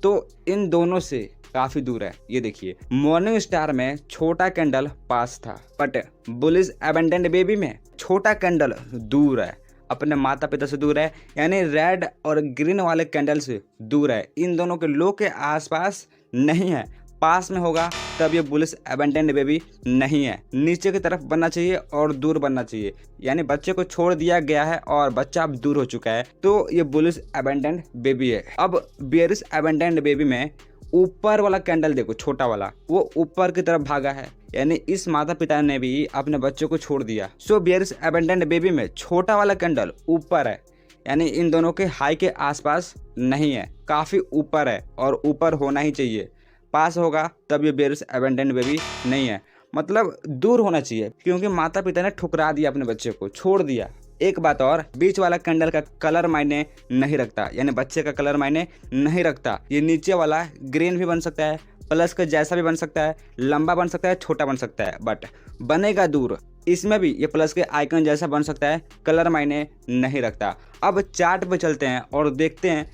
Speaker 1: तो इन दोनों से काफी दूर है। ये देखिए मॉर्निंग स्टार में छोटा कैंडल पास था, बट बुलिश अबंडेंट बेबी में छोटा कैंडल दूर है, अपने माता पिता से दूर है, यानी रेड और ग्रीन वाले कैंडल से दूर है। इन दोनों के लो के आसपास नहीं है, पास में होगा तब ये बुलिश अबंडेंट बेबी नहीं है। नीचे की तरफ बनना चाहिए और दूर बनना चाहिए, यानी बच्चे को छोड़ दिया गया है और बच्चा अब दूर हो चुका है, तो ये बुलिश अबंडेंट बेबी है। अब बेरिश अबंडेंट बेबी में ऊपर वाला कैंडल देखो, छोटा वाला, वो ऊपर की तरफ भागा है, यानी इस माता पिता ने भी अपने बच्चों को छोड़ दिया। सो बेरिश अबंडेंट बेबी में छोटा वाला कैंडल ऊपर है, यानी इन दोनों के हाई के आसपास नहीं है, काफी ऊपर है, और ऊपर होना ही चाहिए। पास होगा तब ये बेरिश अबंडेंट बेबी नहीं है, मतलब दूर होना चाहिए, क्योंकि माता पिता ने ठुकरा दिया, अपने बच्चे को छोड़ दिया। एक बात और, बीच वाला कैंडल का कलर मायने नहीं रखता, यानी बच्चे का कलर मायने नहीं रखता। ये नीचे वाला ग्रीन भी बन सकता है, प्लस के जैसा भी बन सकता है, लंबा बन सकता है, छोटा बन सकता है, बट बनेगा दूर। इसमें भी ये प्लस के आइकन जैसा बन सकता है, कलर मायने नहीं रखता। अब चार्ट पे चलते हैं और देखते हैं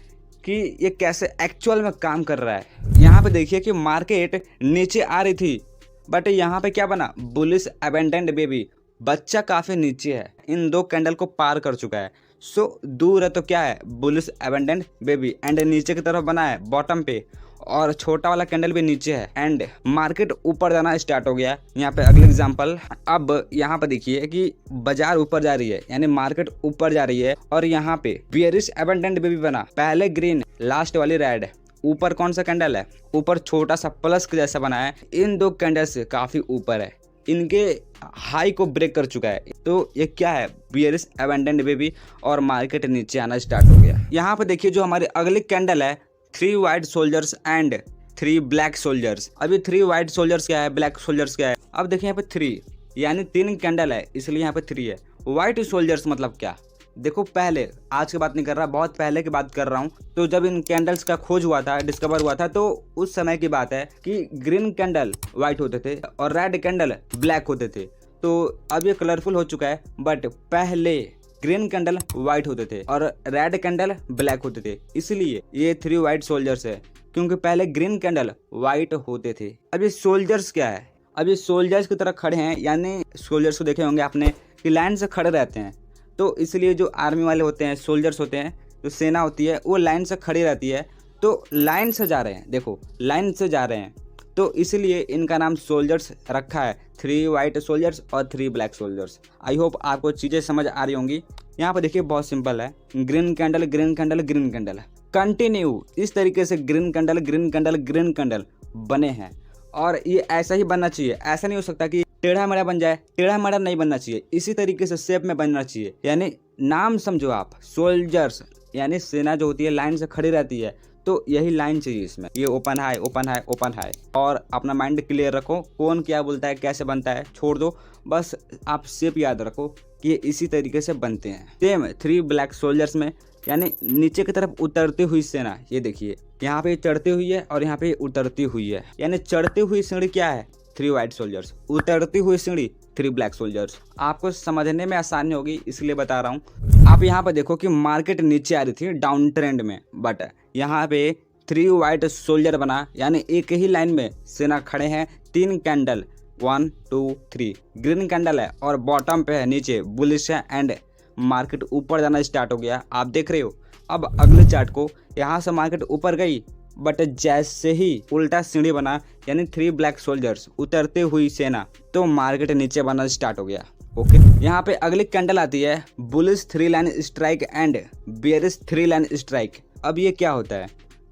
Speaker 1: कि ये कैसे एक्चुअल में काम कर रहा है। यहाँ पे देखिए कि मार्केट नीचे आ रही थी, बट यहाँ पे क्या बना, बुलिश अबेंडेंट बेबी, बच्चा काफ़ी नीचे है, इन दो कैंडल को पार कर चुका है। सो दूर है तो क्या है, बुलिश अबेंडेंट बेबी, एंड नीचे की तरफ बना है बॉटम पे, और छोटा वाला कैंडल भी नीचे है, एंड मार्केट ऊपर जाना स्टार्ट हो गया। यहाँ पे अगले एग्जांपल, अब यहाँ पे देखिए कि बाजार ऊपर जा रही है, यानी मार्केट ऊपर जा रही है, और यहाँ पे बियरिश अबेंडेंट बेबी बना, पहले ग्रीन, लास्ट वाली रेड। ऊपर कौन सा कैंडल है, ऊपर छोटा सा प्लस के जैसा बना है, इन दो कैंडल से काफी ऊपर है, इनके हाई को ब्रेक कर चुका है। तो ये क्या है, बियरिश अबेंडेंट बेबी, और मार्केट नीचे आना स्टार्ट हो गया। यहाँ पे देखिए जो हमारी अगली कैंडल है, 3 white soldiers and 3 black soldiers. अभी 3 वाइट सोल्जर्स क्या है, ब्लैक सोल्जर्स क्या है, अब देखिए यहाँ पे 3 यानी 3 कैंडल है, इसलिए यहाँ पे 3 है। वाइट सोल्जर्स मतलब क्या, देखो पहले, आज की बात नहीं कर रहा, बहुत पहले की बात कर रहा हूँ। तो जब इन कैंडल्स का खोज हुआ था, डिस्कवर हुआ था, तो उस समय की बात है कि ग्रीन कैंडल वाइट होते थे और रेड कैंडल ब्लैक होते थे। तो अब ये कलरफुल हो चुका है, बट पहले ग्रीन कैंडल वाइट होते थे और रेड कैंडल ब्लैक होते थे, इसलिए ये 3 वाइट सोल्जर्स है, क्योंकि पहले ग्रीन कैंडल वाइट होते थे। अब ये सोल्जर्स क्या है, अब ये सोल्जर्स की तरह खड़े हैं, यानी सोल्जर्स को देखे होंगे आपने कि लाइन से खड़े रहते हैं, तो इसलिए जो आर्मी वाले होते हैं, सोल्जर्स होते हैं, जो सेना होती है, वो लाइन से खड़ी रहती है, तो लाइन से जा रहे हैं, देखो लाइन से जा रहे हैं, तो इसलिए इनका नाम सोल्जर्स रखा है, 3 वाइट सोल्जर्स और 3 ब्लैक सोल्जर्स। आई होप आपको चीज़ें समझ आ रही होंगी। यहाँ पर देखिए बहुत सिंपल है, green candle green candle green candle, continue इस तरीके से green candle green candle green candle बने हैं, और ये ऐसा ही बनना चाहिए। ऐसा नहीं हो सकता कि टेढ़ा मेढ़ा बन जाए, टेढ़ा मेढ़ा नहीं बनना चाहिए, इसी तरीके से शेप में बनना चाहिए। यानी नाम समझो आप, सोल्जर्स यानी सेना जो होती है लाइन से खड़ी रहती है, तो यही लाइन चाहिए इसमें, ये open high open high open high. और अपना माइंड क्लियर रखो, कौन क्या बोलता है, कैसे बनता है छोड़ दो, बस आप शेप याद रखो कि ये इसी तरीके से बनते हैं। सेम 3 ब्लैक सोल्जर्स में, यानी नीचे की तरफ उतरती हुई सेना, ये देखिए यहाँ पे चढ़ती हुई है और यहाँ पे उतरती हुई है, यानी चढ़ती हुई सीढ़ी क्या है, 3 वाइट सोल्जर्स, उतरती हुई सीढ़ी 3 ब्लैक सोल्जर्स। आपको समझने में आसानी होगी इसलिए बता रहा हूँ। आप यहाँ पे देखो कि मार्केट नीचे आ रही थी डाउन ट्रेंड में, बट यहाँ पे 3 वाइट सोल्जर बना, यानी एक ही लाइन में सेना खड़े हैं, 3 कैंडल 1 2 3 ग्रीन कैंडल है, और बॉटम पे है नीचे बुलिश है, एंड मार्केट ऊपर जाना स्टार्ट हो गया, आप देख रहे हो। अब अगले चार्ट को, यहाँ से मार्केट ऊपर गई, बट जैसे ही उल्टा सीढ़ी बना, यानी 3 ब्लैक सोल्जर्स, उतरते हुई सेना, तो मार्केट नीचे बनना स्टार्ट हो गया। ओके, यहाँ पे अगली कैंडल आती है bullish 3 line strike and bearish 3 line strike. अब ये क्या होता है,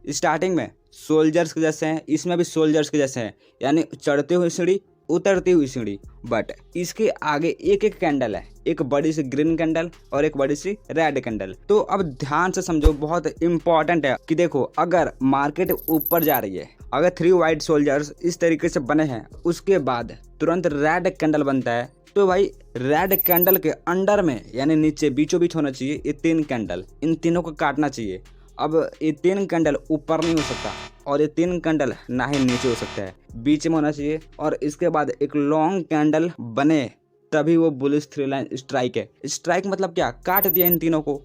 Speaker 1: स्टार्टिंग में सोल्जर्स के जैसे हैं, इसमें भी सोल्जर्स के जैसे हैं, यानी चढ़ते हुई सीढ़ी उतरती हुई सीढ़ी, बट इसके आगे एक एक कैंडल है, एक बड़ी सी ग्रीन कैंडल और एक बड़ी सी रेड कैंडल। तो अब ध्यान से समझो, बहुत इंपॉर्टेंट है कि देखो, अगर मार्केट ऊपर जा रही है, अगर 3 वाइट सोल्जर्स इस तरीके से बने हैं, उसके बाद तुरंत रेड कैंडल बनता है, तो भाई रेड कैंडल के अंडर में, यानी नीचे बीचों बीच होना चाहिए ये 3 कैंडल, इन तीनों को काटना चाहिए। अब ये 3 कैंडल ऊपर नहीं हो सकता, और ये 3 कैंडल ना ही नीचे हो सकता है, बीच में होना चाहिए, और इसके बाद एक लॉन्ग कैंडल बने, तभी वो बुलिश 3 लाइन स्ट्राइक है। स्ट्राइक मतलब क्या, काट दिया इन तीनों को,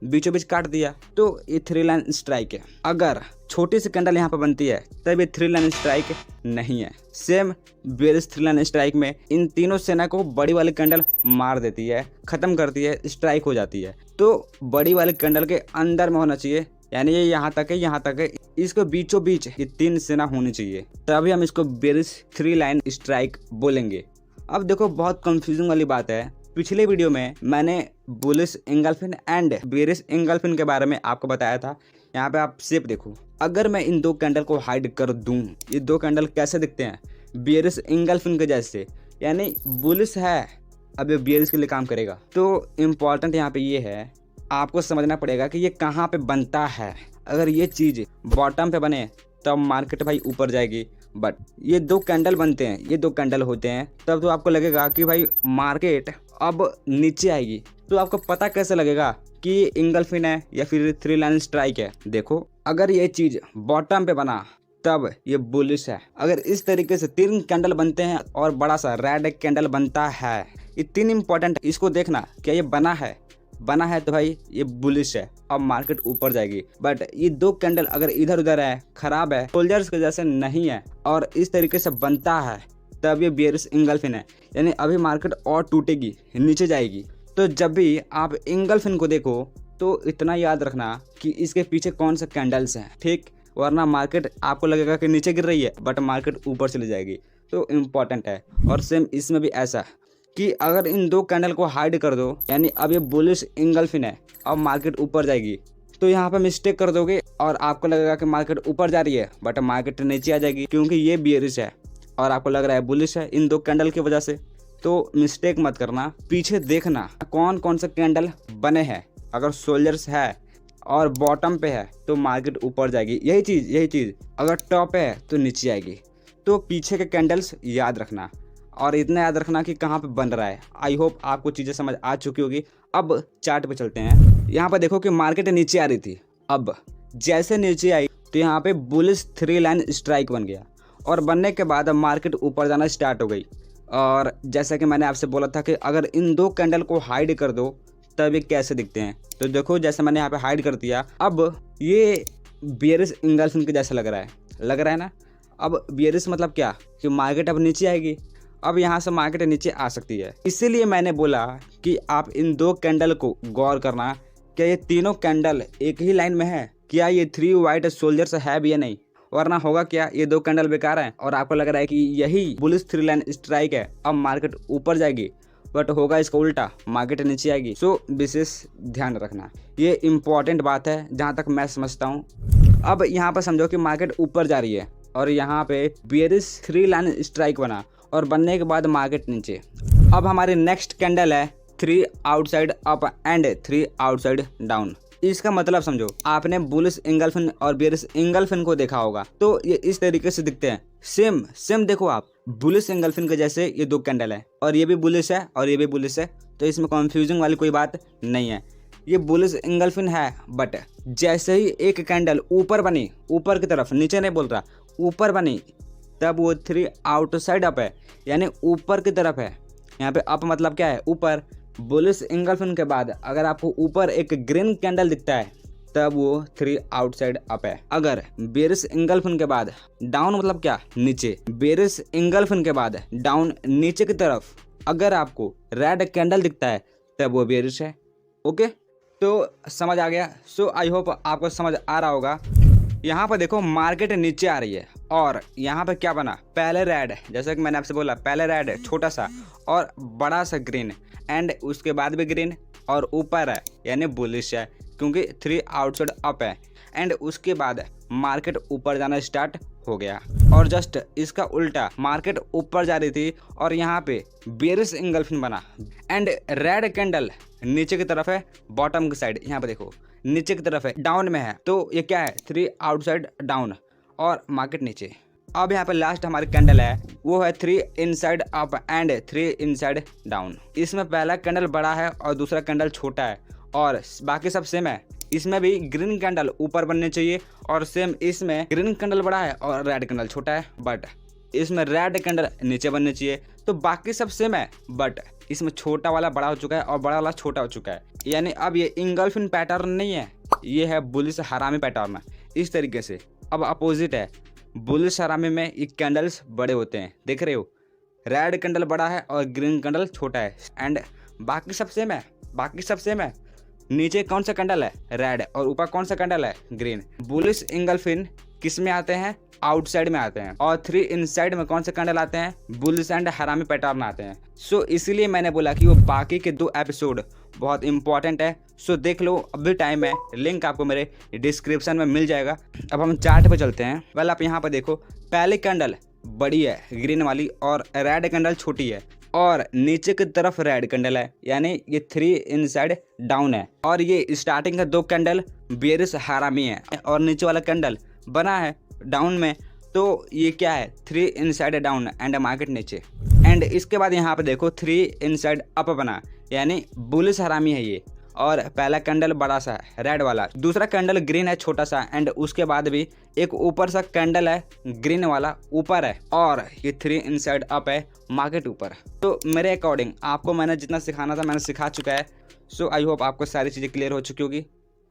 Speaker 1: बीचों बीच काट दिया, तो ये 3 लाइन स्ट्राइक है। अगर छोटी सी कैंडल यहाँ पे बनती है, तब ये 3 लाइन स्ट्राइक नहीं है। सेम बेयरिश 3 लाइन स्ट्राइक में इन तीनों सेना को बड़ी वाली कैंडल मार देती है, खत्म करती है, स्ट्राइक हो जाती है। तो बड़ी वाली कैंडल के अंदर में होना चाहिए, यानी ये यहाँ तक है, यहाँ तक है, इसको बीचों बीच ये 3 सेना होनी चाहिए, तभी हम इसको बेयरिश 3 लाइन स्ट्राइक बोलेंगे। अब देखो बहुत कंफ्यूजिंग वाली बात है, पिछले वीडियो में मैंने बुलिश एंगल्फिन एंड बेयरिश एंगल्फिन के बारे में आपको बताया था। यहाँ पे आप शेप देखो, अगर मैं इन 2 कैंडल को हाइड कर दूं, ये 2 कैंडल कैसे दिखते हैं, बेयरिश एंगल्फिन के जैसे, यानी बुलिश है, अब ये बेयरिश के लिए काम करेगा। तो इम्पॉर्टेंट यहाँ पे ये है, आपको समझना पड़ेगा कि ये कहाँ पे बनता है। अगर ये चीज़ बॉटम पे बने तब मार्केट भाई ऊपर जाएगी, बट ये 2 कैंडल बनते हैं, ये 2 कैंडल होते हैं, तब तो आपको लगेगा कि भाई मार्केट अब नीचे आएगी। तो आपको पता कैसे लगेगा कि ये एंगल्फिन है या फिर 3 लाइन स्ट्राइक है। देखो, अगर ये चीज़ बॉटम पे बना तब ये बुलिश है। अगर इस तरीके से 3 कैंडल बनते हैं और बड़ा सा रेड कैंडल बनता है, ये 3 इंपॉर्टेंट, इसको देखना क्या ये बना है तो भाई ये बुलिश है, अब मार्केट ऊपर जाएगी। बट ये 2 कैंडल अगर इधर उधर है, खराब है, सोल्जर्स के जैसे नहीं है और इस तरीके से बनता है, तब ये बेयरिश इंगल्फिन है, यानी अभी मार्केट और टूटेगी, नीचे जाएगी। तो जब भी आप इंगल्फिन को देखो तो इतना याद रखना कि इसके पीछे कौन सा कैंडल्स हैं, ठीक, वरना मार्केट आपको लगेगा कि नीचे गिर रही है बट मार्केट ऊपर चली जाएगी। तो इम्पॉर्टेंट है। और सेम इसमें भी ऐसा कि अगर इन 2 कैंडल को हाइड कर दो, यानी अब ये बुलिश इंगल्फिन है, अब मार्केट ऊपर जाएगी, तो यहाँ पे मिस्टेक कर दोगे और आपको लगेगा कि मार्केट ऊपर जा रही है बट मार्केट नीचे आ जाएगी, क्योंकि ये बियरिश है और आपको लग रहा है बुलिश है इन 2 कैंडल की वजह से। तो मिस्टेक मत करना, पीछे देखना कौन कौन से कैंडल बने हैं। अगर सोल्जर्स है और बॉटम पे है तो मार्केट ऊपर जाएगी, यही चीज़ अगर टॉप पे है तो नीचे आएगी। तो पीछे के कैंडल्स याद रखना और इतना याद रखना कि कहाँ पे बन रहा है। आई होप आपको चीज़ें समझ आ चुकी होगी। अब चार्ट पे चलते हैं। यहाँ पर देखो कि मार्केट नीचे आ रही थी, अब जैसे नीचे आई तो यहाँ पे बुलिश 3 लाइन स्ट्राइक बन गया और बनने के बाद अब मार्केट ऊपर जाना स्टार्ट हो गई। और जैसा कि मैंने आपसे बोला था कि अगर इन 2 कैंडल को हाइड कर दो तब ये कैसे दिखते हैं, तो देखो जैसे मैंने यहाँ पे हाइड कर दिया, अब ये बियरिश इंगल्फिन के जैसा लग रहा है ना। अब बियरिश मतलब क्या कि मार्केट अब नीचे आएगी, अब यहाँ से मार्केट नीचे आ सकती है। इसीलिए मैंने बोला कि आप इन 2 कैंडल को गौर करना, क्या ये तीनों कैंडल एक ही लाइन में है, क्या ये 3 वाइट सोल्जर्स है भी या नहीं, वरना होगा क्या ये 2 कैंडल बेकार हैं और आपको लग रहा है कि यही बुलिश 3 लाइन स्ट्राइक है, अब मार्केट ऊपर जाएगी, बट होगा इसका उल्टा, मार्केट नीचे आएगी। सो विशेष ध्यान रखना, ये इम्पॉर्टेंट बात है जहाँ तक मैं समझता हूँ। अब यहाँ पर समझो कि मार्केट ऊपर जा रही है और यहाँ पे बियरिश 3 लाइन स्ट्राइक बना और बनने के बाद मार्केट नीचे। अब हमारी नेक्स्ट कैंडल है 3 outside up and 3 outside down. इसका मतलब समझो, आपने बुलिश इंगल्फिन और बियरिश इंगल्फिन को देखा होगा, तो ये इस तरीके से दिखते हैं। सेम देखो आप, बुलिश इंगल्फिन के जैसे ये 2 कैंडल है और ये भी बुलिश है और ये भी बुलिश है, तो इसमें कंफ्यूजिंग वाली कोई बात नहीं है। ये बुलिश इंगल्फिन है, बट जैसे ही एक कैंडल ऊपर बनी, ऊपर की तरफ, नीचे नहीं बोल रहा, ऊपर बनी, तब वो 3 आउटसाइड अप है, यानी ऊपर की तरफ है। यहाँ पे अप मतलब क्या है, ऊपर। बुलिश इंगल्फिन के बाद अगर आपको ऊपर एक ग्रीन कैंडल दिखता है तब वो 3 आउटसाइड अप है। अगर बेयरिश इंगल्फिन के बाद डाउन मतलब क्या, नीचे। बेयरिश इंगल्फिन के बाद डाउन नीचे की तरफ अगर आपको रेड कैंडल दिखता है तब वो बेयरिश है। ओके, तो समझ आ गया। सो आई होप आपको समझ आ रहा होगा। यहाँ पर देखो मार्केट नीचे आ रही है और यहाँ पे क्या बना, पहले रेड, जैसा कि मैंने आपसे बोला, पहले रेड छोटा सा और बड़ा सा ग्रीन, एंड उसके बाद भी ग्रीन और ऊपर है, यानी बुलिश है क्योंकि 3 आउटसाइड अप है। एंड उसके बाद मार्केट ऊपर जाना स्टार्ट हो गया और जस्ट इसका उल्टा, मार्केट ऊपर जा रही थी और यहाँ पे बेयरिश इंगल्फिन बना एंड रेड कैंडल नीचे की तरफ है, बॉटम की साइड, यहाँ पे देखो नीचे की तरफ है, डाउन में है, तो ये क्या है, 3 आउटसाइड डाउन और मार्केट नीचे। अब यहाँ पे लास्ट हमारी कैंडल है, वो है 3 inside up and 3 inside down. इसमें पहला कैंडल बड़ा है और दूसरा कैंडल छोटा है और बाकी सब सेम है। इसमें भी ग्रीन कैंडल ऊपर बनने चाहिए और सेम इसमें ग्रीन कैंडल बड़ा है और रेड कैंडल छोटा है, बट इसमें रेड कैंडल नीचे बनने चाहिए। तो बाकी सब सेम है, बट इसमें छोटा वाला बड़ा हो चुका है और बड़ा वाला छोटा हो चुका है, यानी अब ये इंगल्फिन पैटर्न नहीं है, ये है बुलिश हरामी पैटर्न। इस तरीके से अब अपोजिट है, बुलिश हरामी में ये कैंडल्स बड़े होते हैं, देख रहे हो, रेड कैंडल बड़ा है और ग्रीन कैंडल छोटा है, एंड बाकी सब सेम है। नीचे कौन सा कैंडल है, रेड, और ऊपर कौन सा कैंडल है, ग्रीन। बुलिश इंगल्फिन किस में आते हैं, आउटसाइड में आते हैं, और 3 इनसाइड में कौन से कैंडल आते हैं, बुलिश एंड हरामी पैटर्न आते हैं। सो इसीलिए मैंने बोला कि वो बाकी के 2 एपिसोड बहुत इंपॉर्टेंट है। सो देख लो, अभी टाइम है, लिंक आपको मेरे डिस्क्रिप्शन में मिल जाएगा। अब हम चार्ट पे चलते हैं। वेल आप यहाँ पर देखो, पहली कैंडल बड़ी है ग्रीन वाली और रेड कैंडल छोटी है और नीचे की तरफ रेड कैंडल है, यानी ये 3 इनसाइड डाउन है, और ये स्टार्टिंग का 2 कैंडल बेयरिश हरामी है और नीचे वाला कैंडल बना है डाउन में, तो ये क्या है, 3 इनसाइड डाउन एंड मार्केट नीचे। एंड इसके बाद यहाँ पे देखो 3 इनसाइड अप बना, यानी बुलिश हरामी है ये, और पहला कैंडल बड़ा सा है रेड वाला, दूसरा कैंडल ग्रीन है छोटा सा, एंड उसके बाद भी एक ऊपर सा कैंडल है ग्रीन वाला ऊपर है, और ये 3 इनसाइड अप है मार्केट ऊपर। तो मेरे अकॉर्डिंग आपको मैंने जितना सिखाना था मैंने सिखा चुका है। सो आई होप आपको सारी चीज़ें क्लियर हो चुकी होगी।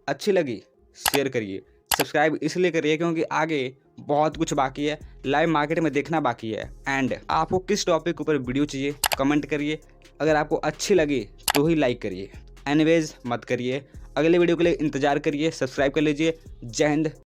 Speaker 1: अच्छी लगी शेयर करिए, सब्सक्राइब इसलिए करिए क्योंकि आगे बहुत कुछ बाकी है, लाइव मार्केट में देखना बाकी है। एंड आपको किस टॉपिक के ऊपर वीडियो चाहिए कमेंट करिए, अगर आपको अच्छी लगी तो ही लाइक करिए, एनीवेज मत करिए। अगले वीडियो के लिए इंतजार करिए, सब्सक्राइब कर लीजिए। जय हिंद।